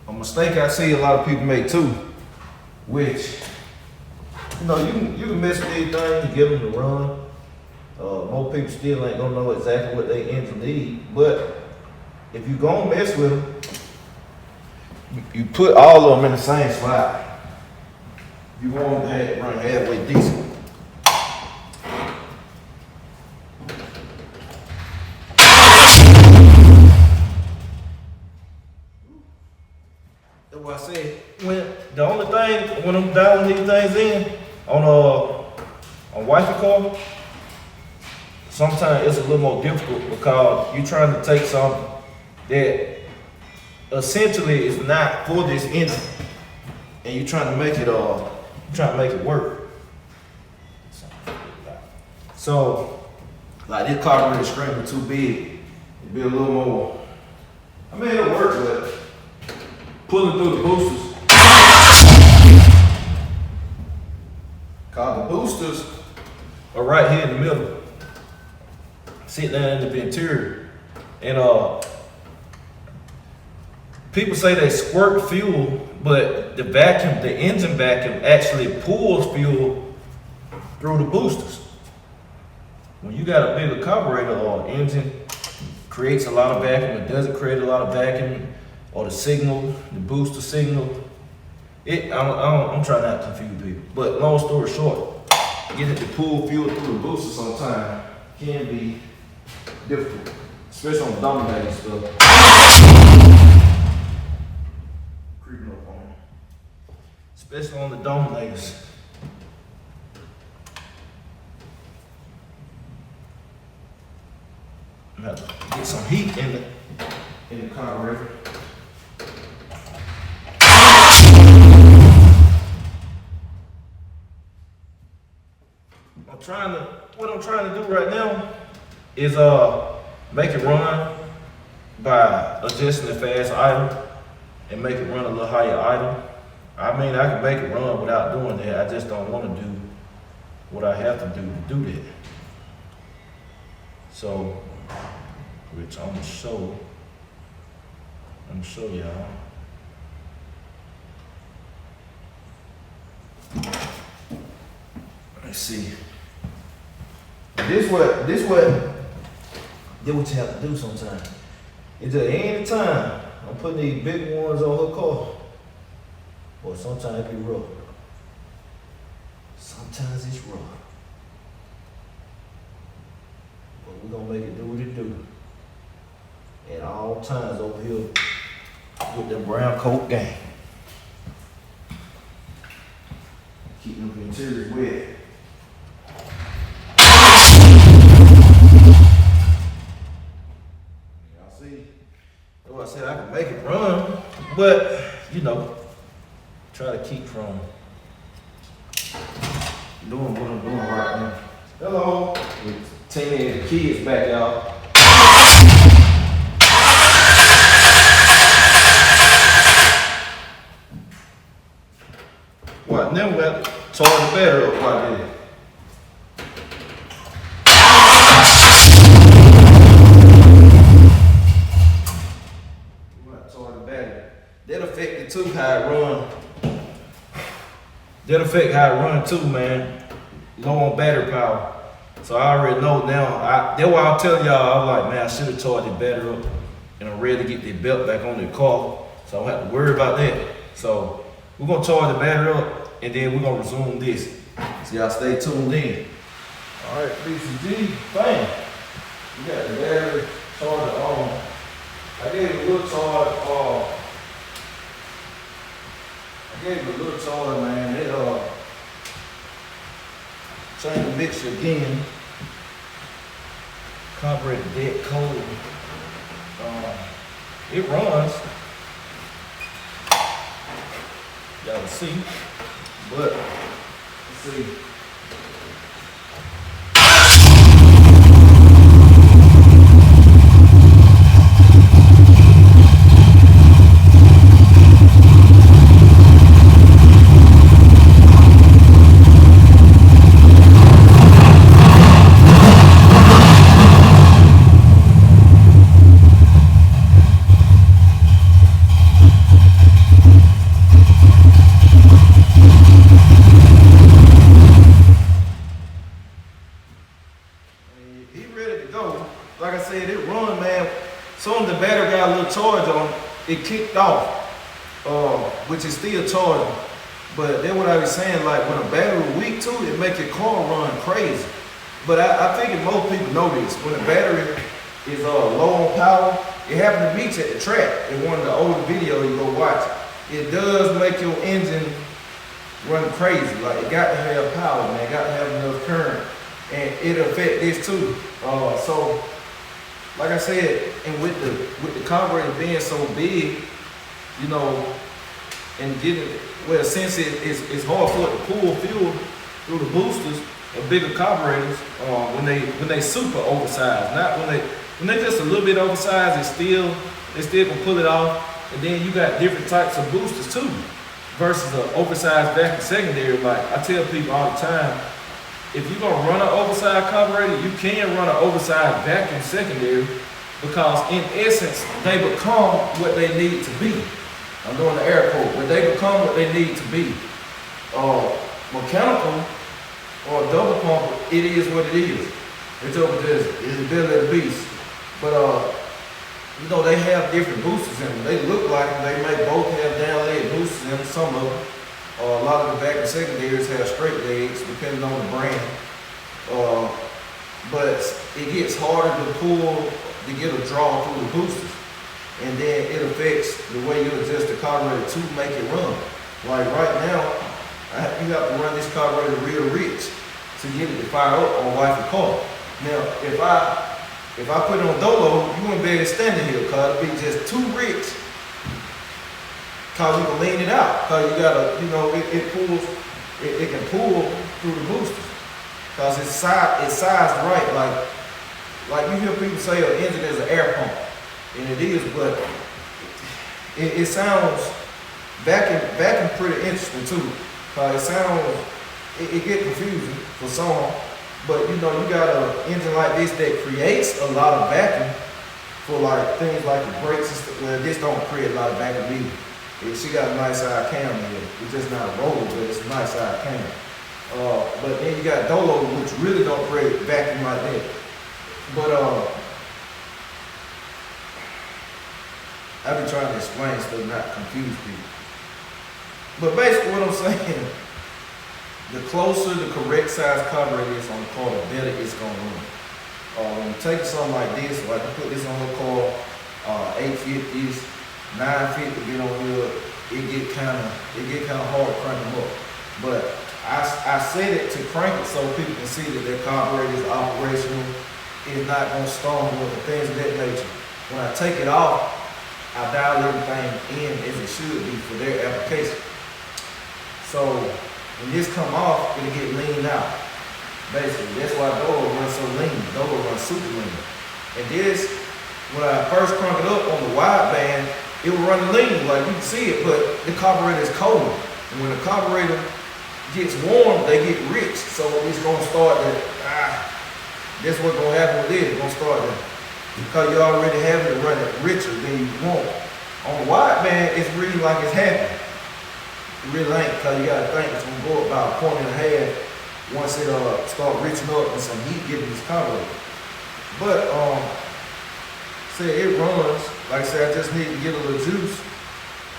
A mistake I see a lot of people make too, which, you know, you can mess with these things and get them to run. Most people still ain't gonna know exactly what they engine need, but if you gonna mess with them, you put all of them in the same spot. You want them to run halfway decent. That's what I said. When the only thing when I'm dialing these things in on Wifey car, sometimes it's a little more difficult because you're trying to take something that essentially is not for this engine, and you're trying to make it work. So Like this carburetor string was too big. It'd be a little more. I mean, it'll work, but pulling through the boosters. Cause the boosters are right here in the middle. Sit down in the interior. And people say they squirt fuel, but the vacuum, the engine vacuum actually pulls fuel through the boosters. When you got a bigger carburetor or engine, creates a lot of vacuum, it doesn't create a lot of vacuum, or the signal, the booster signal. I'm trying not to confuse people, but long story short, getting it to pull fuel through the booster sometimes can be difficult, especially on dominating stuff. Creeping up on them. Especially on the dominators. I'm gonna have to get some heat in the carburetor. What I'm trying to do right now is make it run by adjusting the fast idle and make it run a little higher idle. I mean, I can make it run without doing that. I just don't want to do what I have to do that. So, which I'm gonna show y'all. Let's see. This what you have to do sometimes. It's just any time I'm putting these big ones on her car, or sometimes it be rough. Sometimes it's rough. But we're gonna make it do what it do. At all times over here with the brown coat gang. Keeping them interiors wet. Y'all see? So I said I can make it run, but you know, try to keep from doing what I'm doing right now. Hello, with teenage kids back, y'all. What? Then we got to charge the battery up like that. We got to charge the battery. That affected too how it run. That affect how it run too, man. Low on battery power. So I already know now. That's why I'm telling y'all, I'm like, man, I should have charged the battery up, and I'm ready to get the belt back on the car. So I don't have to worry about that. So we're gonna charge the battery up, and then we're gonna resume this. So y'all stay tuned in. All right, BCG, bam. We got the battery charger on. I gave it a little charge. Man. It change the mixture again. Carburetor dead cold. It runs. Y'all will see. But let's see. Like I said, it run, man. Soon the battery got a little charge on it, kicked off, which is still charging. But then what I was saying, like when a battery weak too, it make your car run crazy. But I think most people know this. When the battery is low on power, it happened to me at the track in one of the older videos you go watch. It does make your engine run crazy. Like it got to have power, man. It got to have enough current, and it affect this too. So, like I said, and with the carburetor being so big, you know, and getting, well, since it's hard for it to pull fuel through the boosters, of bigger carburetors when they super oversized. Not when they just a little bit oversized, they still can pull it off. And then you got different types of boosters too, versus an oversized vacuum secondary. Like I tell people all the time, if you're gonna run an oversized carburetor, you can run an oversized vacuum secondary, because in essence they become what they need to be. I'm doing the air quote, but they become what they need to be. Mechanical or double pump, it is what it is. It's a belly of the beast. But you know, they have different boosters in them. They look like them. They may both have down leg boosters in them, some of them. A lot of the vacuum secondaries have straight legs, depending on the brand. But it gets harder to pull, to get a draw through the boosters. And then it affects the way you adjust the carburetor to make it run. Like right now, you have to run this carburetor real rich to get it to fire up on Wifey car. Now, if I put it on Dolo, you wouldn't be able to stand it here, because it'd be just too rich. Because you can lean it out. Because you gotta, you know, it can pull through the boosters. Because it's sized right. Like you hear people say an engine is an air pump. And it is, but it sounds vacuum pretty interesting too. It get confusing for some. But you know, you got an engine like this that creates a lot of vacuum for like things like the brakes and stuff. Well, this don't create a lot of vacuum either. She got a nice side cam in it. It's just not a roller, but it's a nice side cam. But then you got Dolo, which really don't create vacuum like that. But I be trying to explain stuff, not confuse people. But basically what I'm saying, the closer the correct size carburetor is on the car, the better it's gonna run. When you take something like this, like I put this on the car, 850s, 950 get on here, it get kind of hard to crank them up. But I said it to crank it so people can see that their carburetor is operational, it's not gonna stumble and things of that nature. When I take it off, I dial everything in as it should be for their application. So when this come off, it'll get leaned out. Basically, that's why Dolo runs so lean. Dolo runs super lean. And this, when I first crank it up on the wide band, it will run lean, like you can see it, but the carburetor is cold. And when the carburetor gets warm, they get rich. So it's gonna start to, that's what's gonna happen with this. It's gonna start to, because you already have it running richer than you want. On the wide band, it's really like it's happening. It really ain't, because you gotta think it's gonna go about 1.5 points once it start reaching up and some heat getting this carburetor. But say it runs, like I said, I just need to get a little juice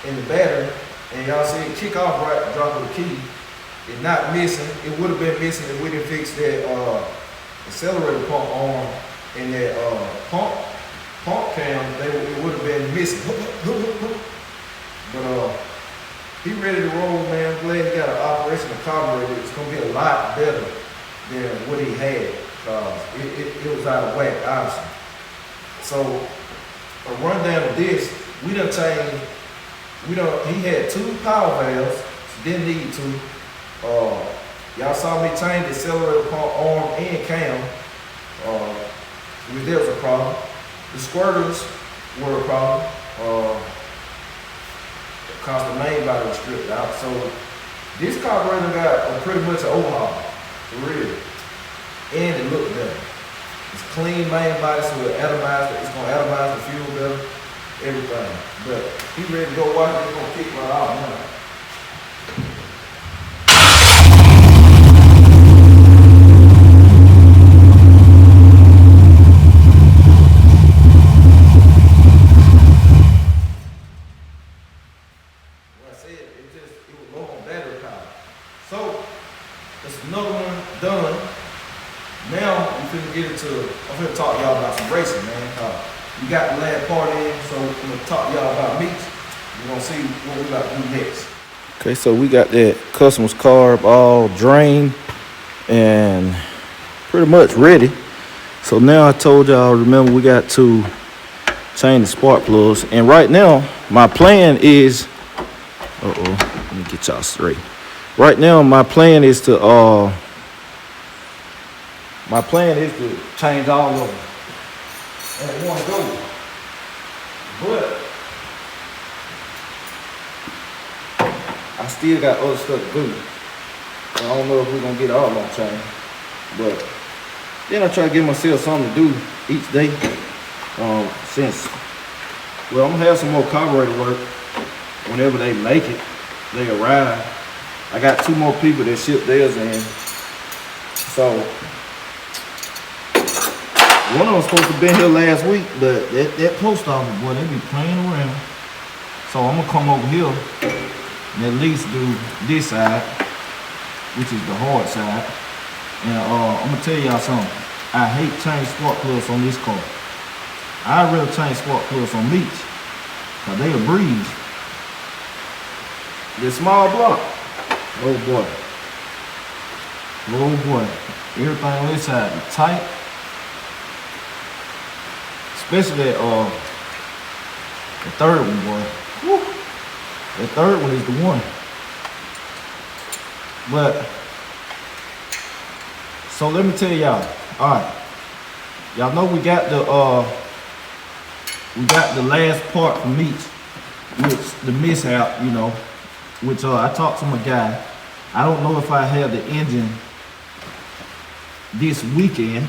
in the battery, and y'all see it kick off right at the drop of the key. It's not missing. It would have been missing if we didn't fix that accelerator pump arm and that pump cam. It would have been missing. But he ready to roll, man. I'm glad he got an operational carburetor. It's gonna be a lot better than what he had. It was out of whack, obviously. So a rundown of this, he had 2 power valves, didn't need to. Y'all saw me change the accelerator pump arm and cam, which there was a problem. The squirters were a problem, because the main body was stripped out. So this carburetor got pretty much an overhaul, for real. And it looked better. It's clean main body, so it's gonna atomize the fuel better, everything. But he ready to go watch it, it's gonna kick right off now. I'm going to talk to y'all about some racing, man. We got the last part in, so I'm going to talk to y'all about meats. We're going to see what we got to do next. Okay, so we got that customer's carb all drained and pretty much ready. So now I told y'all, remember, we got to change the spark plugs. And right now, my plan is, let me get y'all straight. Right now, my plan is to My plan is to change all of them at one go. But I still got other stuff to do. I don't know if we're gonna get all on change. But then I try to give myself something to do each day. Since, well, I'm gonna have some more carburetor work whenever they make it, they arrive. I got 2 more people that ship theirs in. So, one of them supposed to be here last week, but that post office, boy, they be playing around. So I'm gonna come over here and at least do this side, which is the hard side. And I'm gonna tell y'all something. I hate change spark plugs on this car. I'd rather change spark plugs on Meach, cause they a breeze. This small block, oh boy. Oh boy. Everything on this side is tight. Especially that the third one, boy. Woo. The third one is the one. But so let me tell y'all. Alright. Y'all know we got the last part from Meach, which the mishap, you know, which I talked to my guy. I don't know if I have the engine this weekend.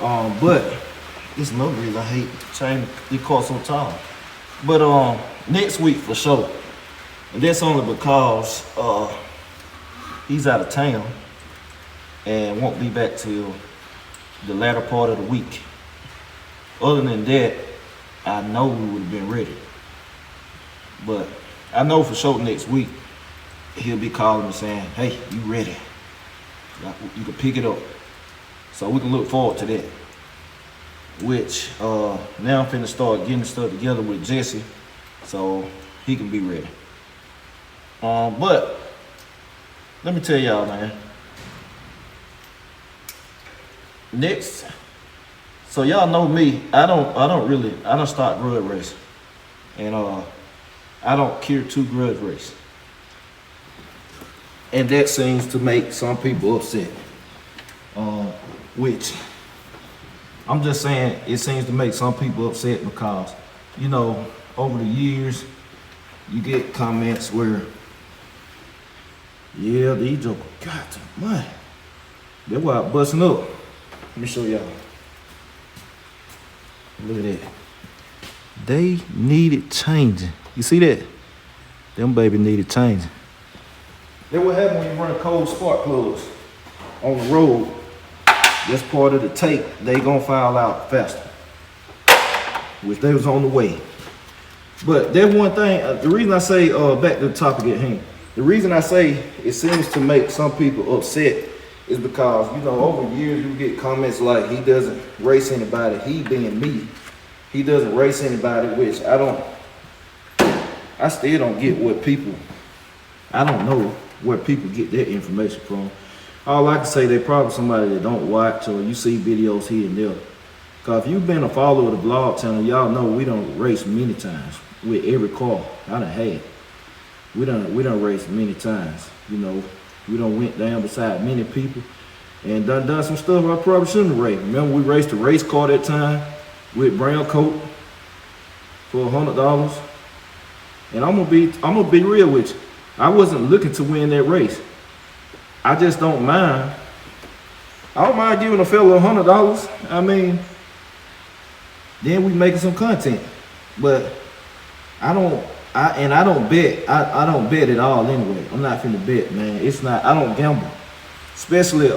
But this another reason I hate changing the car so tall. But next week for sure. And that's only because he's out of town and won't be back till the latter part of the week. Other than that, I know we would have been ready. But I know for sure next week he'll be calling me saying, hey, you ready? You can pick it up. So we can look forward to that. Which now I'm finna start getting stuff together with Jesse so he can be ready. But let me tell y'all, man. Next, so y'all know me. I don't start grudge racing, and I don't care to grudge race, and that seems to make some people upset. Which I'm just saying, it seems to make some people upset because, you know, over the years, you get comments where, yeah, these jokers got to money. That's why I'm busting up. Let me show y'all. Look at that. They needed changing. You see that? Them baby needed changing. That's what happens when you run cold spark plugs on the road. That's part of the tape. They gonna file out faster, which they was on the way. But there's one thing, the reason I say, back to the topic at hand, the reason I say it seems to make some people upset is because, you know, over years you get comments like, he doesn't race anybody, he being me. He doesn't race anybody, which I still don't get what people, I don't know where people get their information from. All I can say, they probably somebody that don't watch or you see videos here and there. Cause if you've been a follower of the vlog channel, y'all know we done race many times with every car I done had. We done raced many times. You know, we done went down beside many people and done some stuff I probably shouldn't have raced. Remember we raced a race car that time with brown coat for $100. And I'm gonna be real with you. I wasn't looking to win that race. I just don't mind. I don't mind giving a fella $100. I mean, then we making some content. But I don't bet. I don't bet at all anyway. I'm not finna bet, man. It's not, I don't gamble. Especially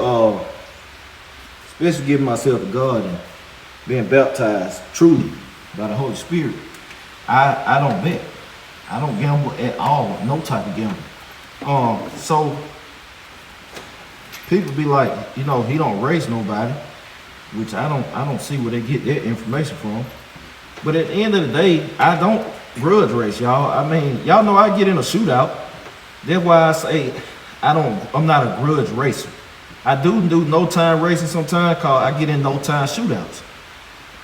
giving myself to God and being baptized truly by the Holy Spirit. I don't bet. I don't gamble at all. No type of gamble. So people be like, you know, he don't race nobody, which I don't see where they get their information from. But at the end of the day, I don't grudge race, y'all. I mean, y'all know I get in a shootout. That's why I say I'm not a grudge racer. I do no time racing sometimes, cause I get in no time shootouts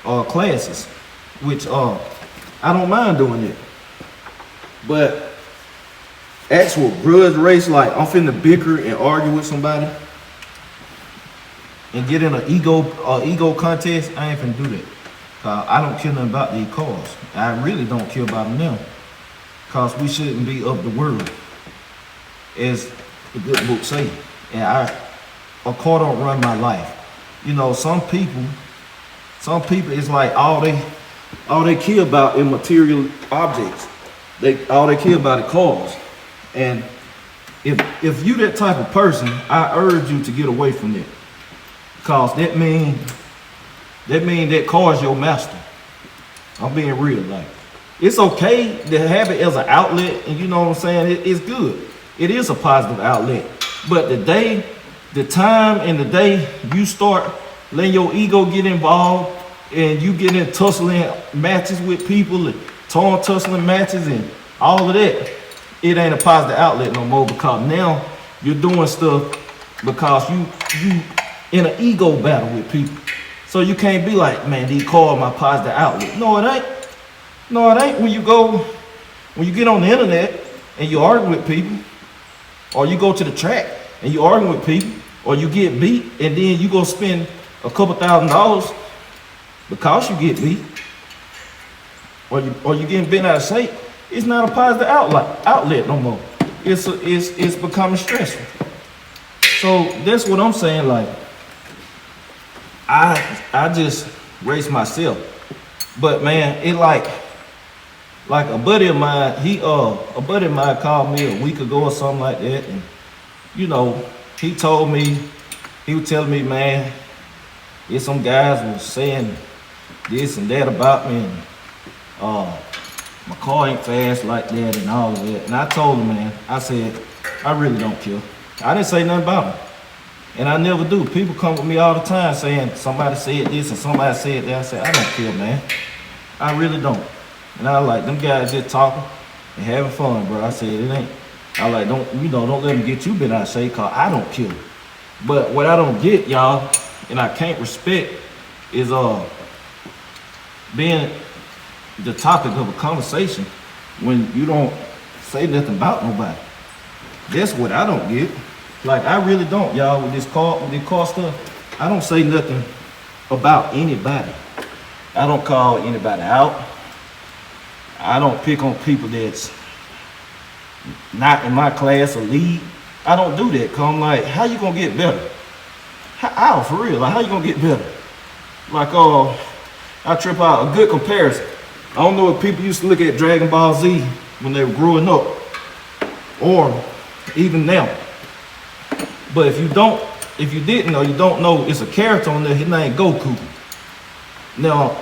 or classes, which I don't mind doing it. But actual grudge race, like I'm finna bicker and argue with somebody, and get in an ego contest, I ain't finna do that. I don't care nothing about these cars. I really don't care about them now. Cause we shouldn't be of the world, as the good book say. And a car don't run my life. You know, some people it's like all they care about is material objects. All they care about is cars. And if you that type of person, I urge you to get away from that. Cause that mean that car is your master. I'm being real. Like, it's okay to have it as an outlet, and you know what I'm saying, it's good. It is a positive outlet. But the time and the day you start letting your ego get involved and you get in tussling matches with people and tussling matches and all of that, it ain't a positive outlet no more, because now you're doing stuff because you in an ego battle with people. So you can't be like, man, these cars my positive outlet. No, it ain't. No, it ain't. When you get on the internet and you argue with people, or you go to the track and you argue with people, or you get beat and then you go spend a couple $1,000 because you get beat, or you getting bent out of shape, it's not a positive outlet no more. It's becoming stressful. So that's what I'm saying. Like, I just race myself. But man, it like a buddy of mine, a buddy of mine called me a week ago or something like that, and you know, he told me, he was telling me, man, there's some guys was saying this and that about me, and my car ain't fast like that and all of that. And I told him, man, I said, I really don't care. I didn't say nothing about him. And I never do. People come with me all the time saying somebody said this and somebody said that. I said, I don't care, man. I really don't. And I like, them guys just talking and having fun, bro. I said, it ain't. I like, don't let them get you bent out of shape, cause I don't care. But what I don't get, y'all, and I can't respect, is being the topic of a conversation when you don't say nothing about nobody. That's what I don't get. Like, I really don't, y'all, with this car stuff. I don't say nothing about anybody. I don't call anybody out. I don't pick on people that's not in my class or lead. I don't do that, cause I'm like, how you gonna get better? How for real? Like, how you gonna get better? Like, I trip out a good comparison. I don't know if people used to look at Dragon Ball Z when they were growing up, or even now. But if you didn't know, you don't know, it's a character on there, his name Goku. Now,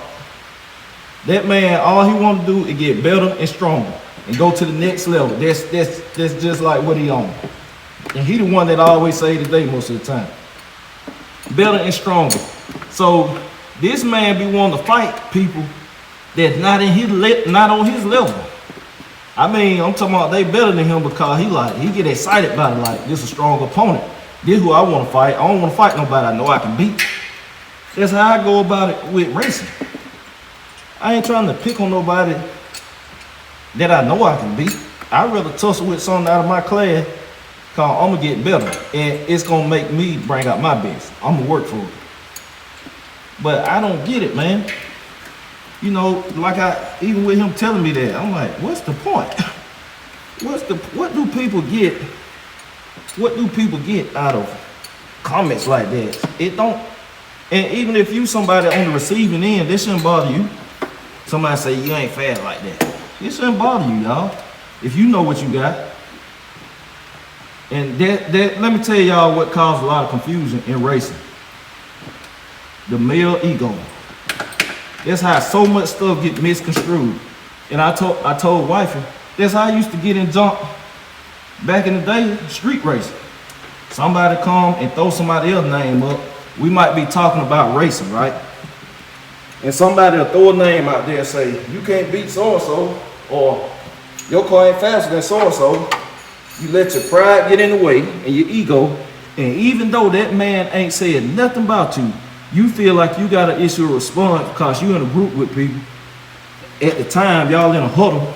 that man, all he want to do is get better and stronger and go to the next level. That's just like what he on. And he the one that always say today most of the time. Better and stronger. So this man be wanting to fight people that's not on his level. I mean, I'm talking about they better than him because he get excited about it, like, this is a strong opponent. This is who I want to fight. I don't want to fight nobody I know I can beat. That's how I go about it with racing. I ain't trying to pick on nobody that I know I can beat. I'd rather tussle with something out of my class, cause I'm gonna get better, and it's gonna make me bring out my best. I'm gonna work for it. But I don't get it, man. You know, like even with him telling me that, I'm like, what's the point? What do people get? What do people get out of comments like that? It don't. And even if you somebody on the receiving end, this shouldn't bother you. Somebody say you ain't fast like that. It shouldn't bother you, y'all. If you know what you got. And that let me tell y'all what caused a lot of confusion in racing. The male ego. That's how so much stuff get misconstrued. And I told Wifey, that's how I used to get in jump back in the day, street racing. Somebody come and throw somebody else's name up. We might be talking about racing, right? And somebody will throw a name out there and say, you can't beat so-and-so, or your car ain't faster than so-and-so. You let your pride get in the way and your ego, and even though that man ain't said nothing about you, you feel like you gotta issue a response because you in a group with people. At the time, y'all in a huddle,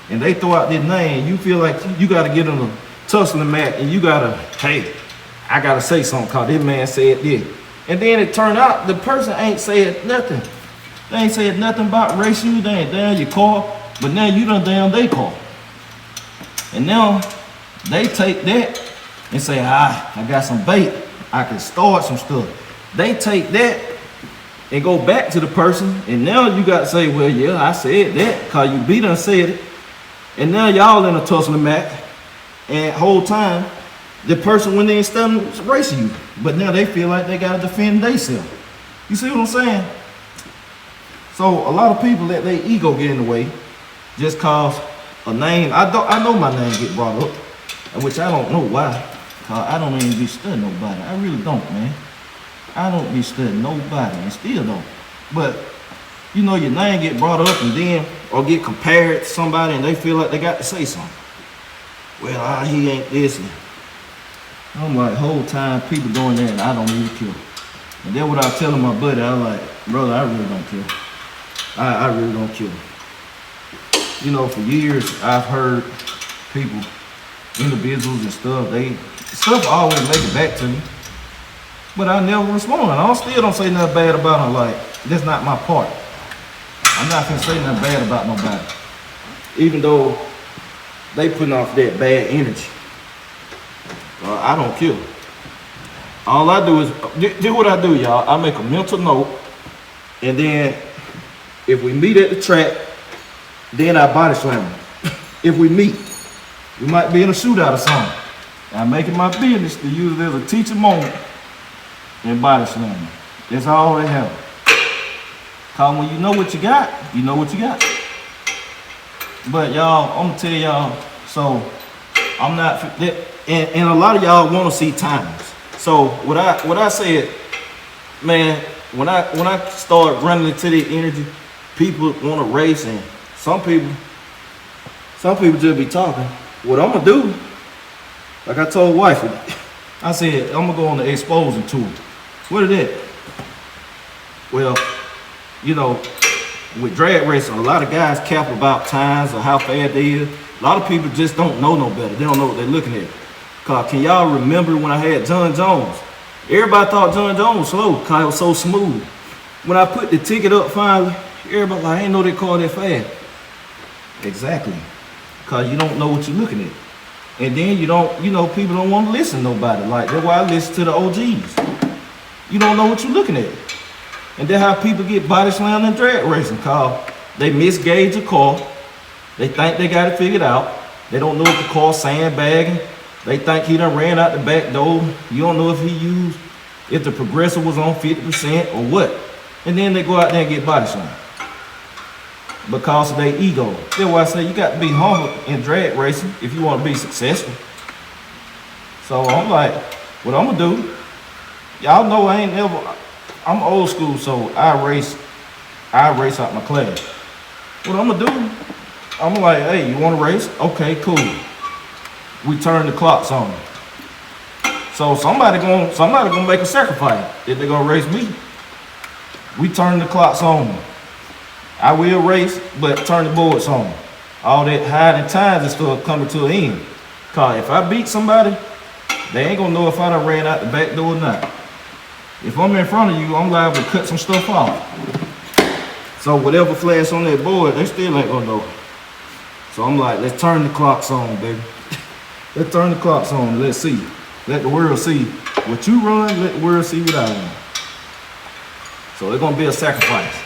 and they throw out their name, you feel like you gotta get in a tussling match, and you gotta, hey, I gotta say something because this man said this. And then it turned out the person ain't said nothing. They ain't said nothing about race you, they ain't down your car, but now you done down their car. And now they take that and say, I got some bait, I can start some stuff. They take that and go back to the person, and now you got to say, well, yeah, I said that, cause you B done said it. And now y'all in a tussle match, and whole time, the person when they ain't studying racing you, but now they feel like they gotta defend themselves. You see what I'm saying? So a lot of people let their ego get in the way, just cause a name. I know my name get brought up, which I don't know why. Cause I don't even be studying nobody. I really don't, man. I don't be studying nobody, and still don't. But you know, your name get brought up, and then or get compared to somebody, and they feel like they got to say something. Well, he ain't this. I'm like, whole time people doing that, and I don't even care. And then what I telling my buddy, I like, brother, I really don't care. I really don't care. You know, for years I've heard people, individuals and stuff always make it back to me, but I never respond. I still don't say nothing bad about them. Like, that's not my part. I'm not gonna say nothing bad about nobody, even though they putting off that bad energy. I don't care. All I do is do what I do, y'all. I make a mental note, and then if we meet at the track, then I body slam them. If we meet, we might be in a shootout or something. I make it my business to use it as a teaching moment and body slam them. That's all they have. Cause when you know what you got, you know what you got. But y'all, I'm gonna tell y'all, so I'm not, and a lot of y'all want to see times. So what I said, man, when I start running into the energy, people want to race, and some people just be talking. What I'm gonna do, like I told Wifey, I said I'm gonna go on the exposing tour. What is that? Well, you know, with drag racing, a lot of guys cap about times or how fast they is. A lot of people just don't know no better. They don't know what they're looking at. Cause can y'all remember when I had John Jones? Everybody thought John Jones was slow cause it was so smooth. When I put the ticket up finally, everybody like, I ain't know they called that fast. Exactly. Cause you don't know what you're looking at. And then you don't, you know, people don't want to listen to nobody. Like, that's why I listen to the OGs. You don't know what you're looking at. And that's how people get body slammed in drag racing, cause they misgauge a car. They think they got it figured out. They don't know if the car's sandbagging. They think he done ran out the back door. You don't know if if the progressor was on 50% or what. And then they go out there and get body slammed because of their ego. That's why I say you got to be humble in drag racing if you want to be successful. So I'm like, what I'm gonna do, y'all know I'm old school, so I race out my class. What I'm gonna do, I'm like, hey, you wanna race? Okay, cool. We turn the clocks on. So somebody gonna make a sacrifice if they're gonna race me. We turn the clocks on. I will race, but turn the boards on. All that hiding times and stuff coming to an end. Cause if I beat somebody, they ain't gonna know if I done ran out the back door or not. If I'm in front of you, I'm liable to cut some stuff off. So whatever flash on that board, they still ain't gonna know. So I'm like, let's turn the clocks on, baby. Let's turn the clocks on and let's see. Let the world see what you run, let the world see what I run. So it's gonna be a sacrifice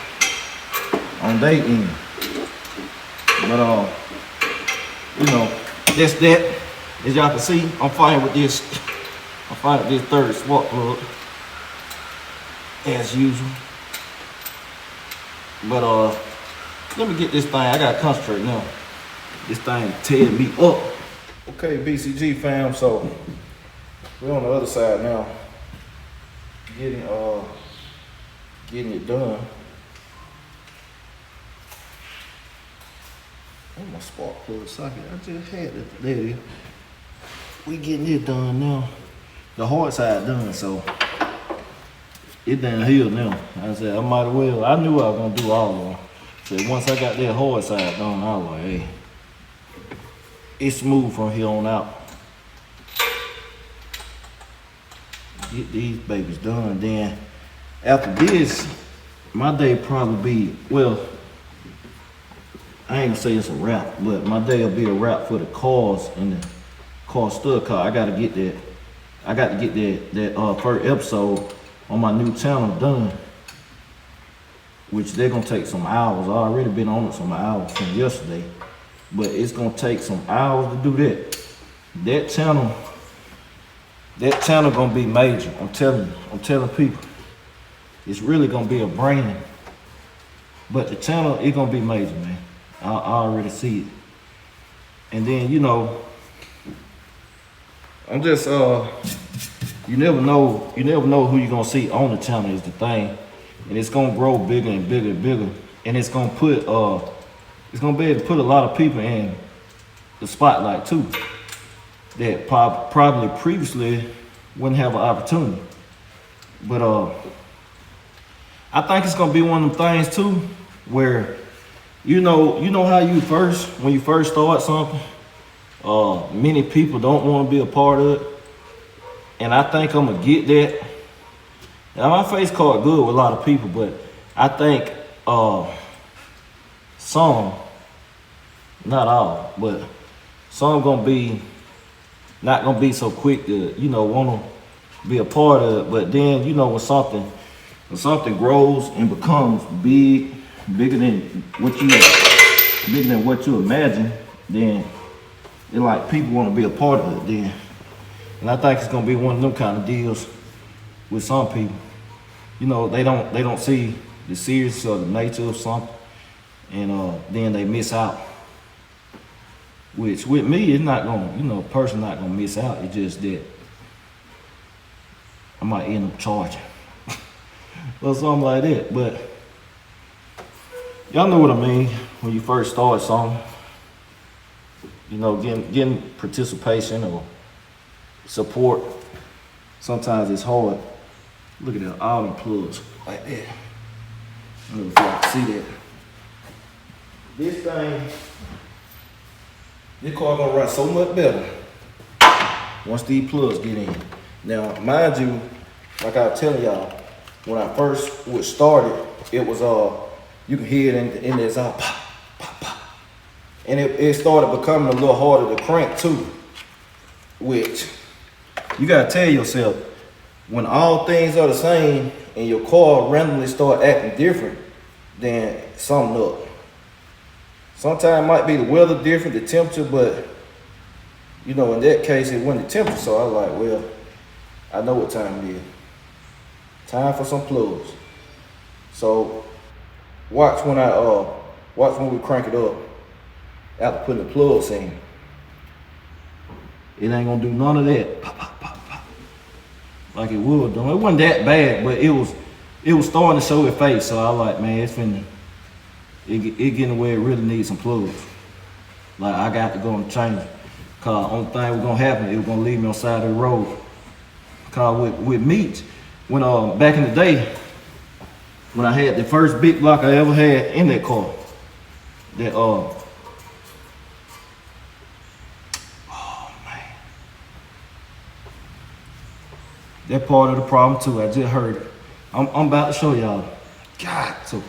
on their end. But you know, that's that. As y'all can see, I'm fighting with this third spark plug. As usual. But let me get this thing. I gotta concentrate now. This thing tearing me up. Okay, BCG fam, so we're on the other side now. Getting it done. Oh, my spark plug socket. I just had it. There it is. We getting it done now. The hard side done, so it done healed now. I said I might as well. I knew I was gonna do all of them. So once I got that hard side done, I was like, hey, it's smooth from here on out. Get these babies done, then after this, my day probably be, well, I ain't gonna say it's a wrap, but my day will be a wrap for the cars and the car stud car. I gotta get that. I got to get that first episode on my new channel done, which they're gonna take some hours. I already been on it some hours from yesterday, but it's gonna take some hours to do that. That channel gonna be major. I'm telling people, it's really gonna be a brand. But the channel, it gonna be major, man. I already see it. And then, you know, I'm just you never know who you're gonna see on the channel is the thing. And it's gonna grow bigger and bigger and bigger. And it's gonna put it's gonna be able to put a lot of people in the spotlight too, that probably previously wouldn't have an opportunity. But I think it's gonna be one of them things too, where you know how when you first start something, many people don't want to be a part of it. And I think I'm gonna get that. Now my face card good with a lot of people, but I think some, not all, but some gonna be not gonna be so quick to, you know, wanna be a part of it. But then, you know, when something grows and becomes bigger than what you imagine, then it like people want to be a part of it then. And I think it's gonna be one of them kind of deals with some people. You know, they don't see the seriousness or the nature of something, and then they miss out. Which with me, it's not gonna, you know, a person not gonna miss out. It's just that I might end up charging or something like that. But y'all know what I mean when you first start something. You know, getting participation or support. Sometimes it's hard. Look at that, all them plugs like that. I don't know if y'all can see that. This car gonna run so much better once these plugs get in. Now, mind you, like I was telling y'all, when I first would start it was you can hear it in there, pop, pop, pop. And it started becoming a little harder to crank too, which you gotta tell yourself, when all things are the same and your car randomly start acting different, then something up. Sometimes it might be the weather different, the temperature, but you know, in that case, it wasn't the temperature, so I was like, well, I know what time it is. Time for some plugs. So watch when we crank it up after putting the plugs in. It ain't gonna do none of that. Pop, pop, pop, pop. Like it would though. It wasn't that bad, but it was starting to show its face. So I was like, man, it getting where it really needs some plugs. Like I got to go and change it. Cause only thing was gonna happen, it was gonna leave me on the side of the road. Cause with meat, when back in the day, when I had the first big block I ever had in that car, that oh man, that part of the problem too. I just heard it. I'm about to show y'all. God, so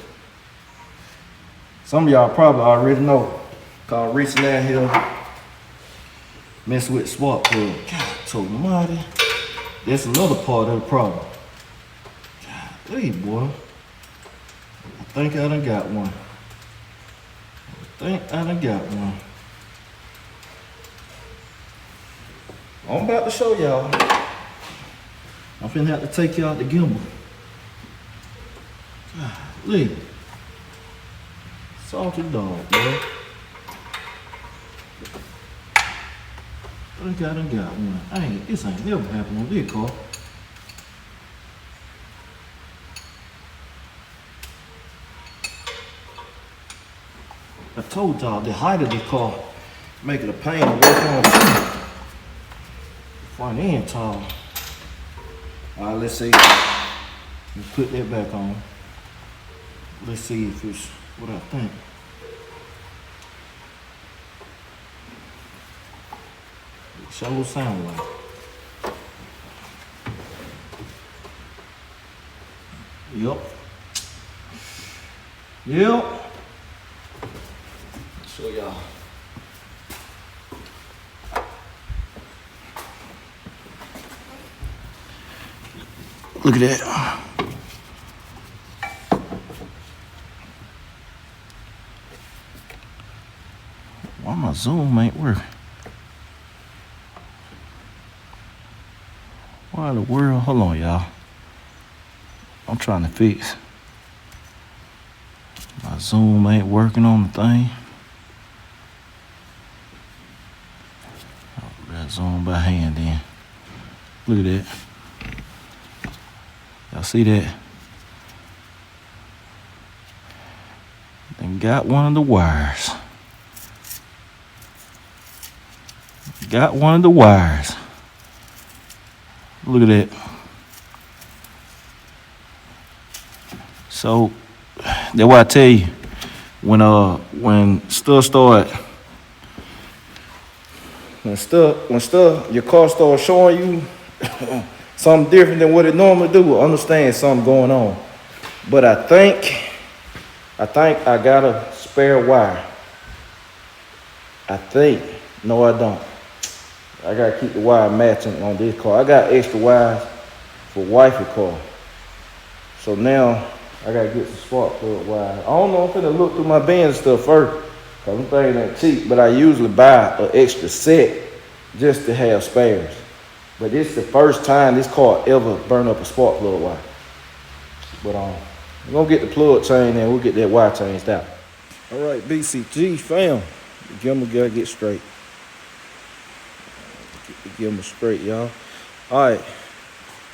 some of y'all probably already know. Cause reaching down here, messing with spark plug. God, so mighty. That's another part of the problem. God, hey boy. I think I done got one. I'm about to show y'all. I'm finna have to take y'all to gimbal. Golly. Salty dog, boy. I think I done got one. This ain't never happened on this car. I told y'all the height of this car make it a pain to work on too. Front end tall. Alright, let's see. Let's put that back on. Let's see if it's what I think. It sure sound like. Yep. Yep. Show y'all. Look at that. Why my zoom ain't working? Why in the world? Hold on, y'all. I'm trying to fix. My zoom ain't working on the thing. I'll zoom by hand then. Look at that. Y'all see that? Then got one of the wires. Got one of the wires. Look at that. So that's why I tell you, when stuff your car starts showing you something different than what it normally do, understand something going on. But I think I got a spare wire. I think. No, I don't. I gotta keep the wire matching on this car. I got extra wires for Wifey car. So now I gotta get some spark plug wire. I don't know if I'm gonna look through my bins and stuff first, cause them things ain't cheap, but I usually buy an extra set just to have spares. But this is the first time this car ever burned up a spark plug wire. But we're gonna get the plug chain and we'll get that wire changed out. All right, BCG fam, the gimbal gotta get straight. Get them straight, y'all. All right,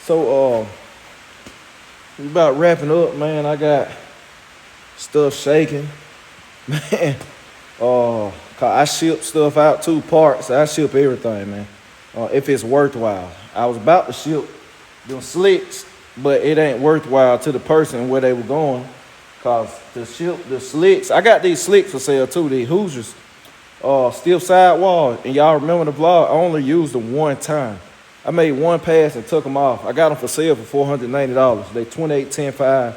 so we about wrapping up, man. I got stuff shaking, man. Cause I ship stuff out too, parts. I ship everything, man. If it's worthwhile. I was about to ship them slicks, but it ain't worthwhile to the person where they were going. Cause to ship the slicks, I got these slicks for sale too. These Hoosiers. Stiff sidewall, and y'all remember the vlog, I only used them one time. I made one pass and took them off. I got them for sale for $490. They 28-10-5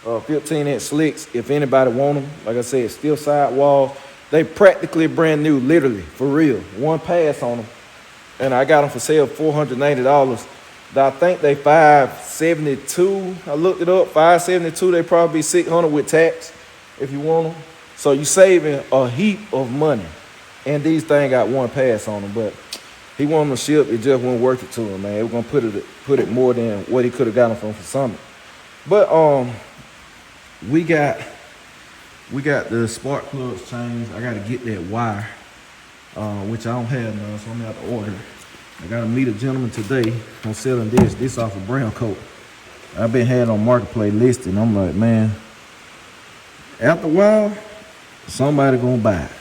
15-inch slicks. If anybody want them, like I said, stiff sidewall. They practically brand new, literally, for real. One pass on them, and I got them for sale for $490. I think they $572. I looked it up, $572. They probably be $600 with tax if you want them. So you saving a heap of money. And these things got one pass on them, but he wanted to ship, it just wasn't worth it to him, man. We're gonna put it more than what he could have gotten from for Summit. But we got the spark plugs changed. I gotta get that wire, which I don't have none, so I'm gonna have to order it. I gotta meet a gentleman today. I'm selling this off of Brown Coat. I've been had on Marketplace listed. I'm like, man, after a while, somebody gonna buy it.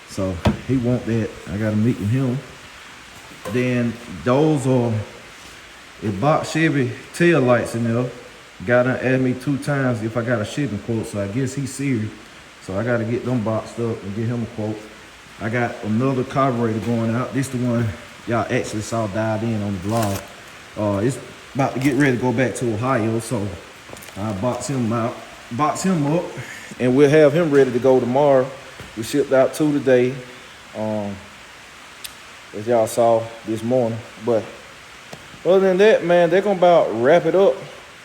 So he want that. I gotta meet with him. Then those are a box Chevy tail lights in there. Gotta add me 2 times if I got a shipping quote. So I guess he's serious. So I gotta get them boxed up and get him a quote. I got another carburetor going out. This the one y'all actually saw dialed in on the vlog. It's about to get ready to go back to Ohio. So I box him up, and we'll have him ready to go tomorrow. We shipped out 2 today, as y'all saw this morning. But other than that, man, they're gonna about wrap it up.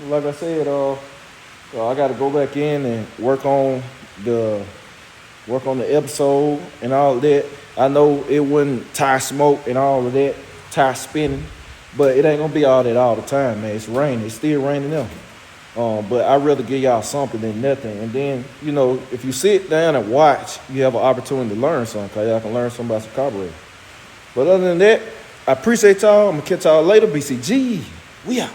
Like I said, I got to go back in and work on the episode and all of that. I know it wouldn't tire smoke and all of that, tire spinning, but it ain't gonna be all that all the time, man. It's raining. It's still raining now. But I'd rather give y'all something than nothing. And then, you know, if you sit down and watch, you have an opportunity to learn something, because y'all can learn something about some carburetor. But other than that, I appreciate y'all. I'm going to catch y'all later. BCG. We out.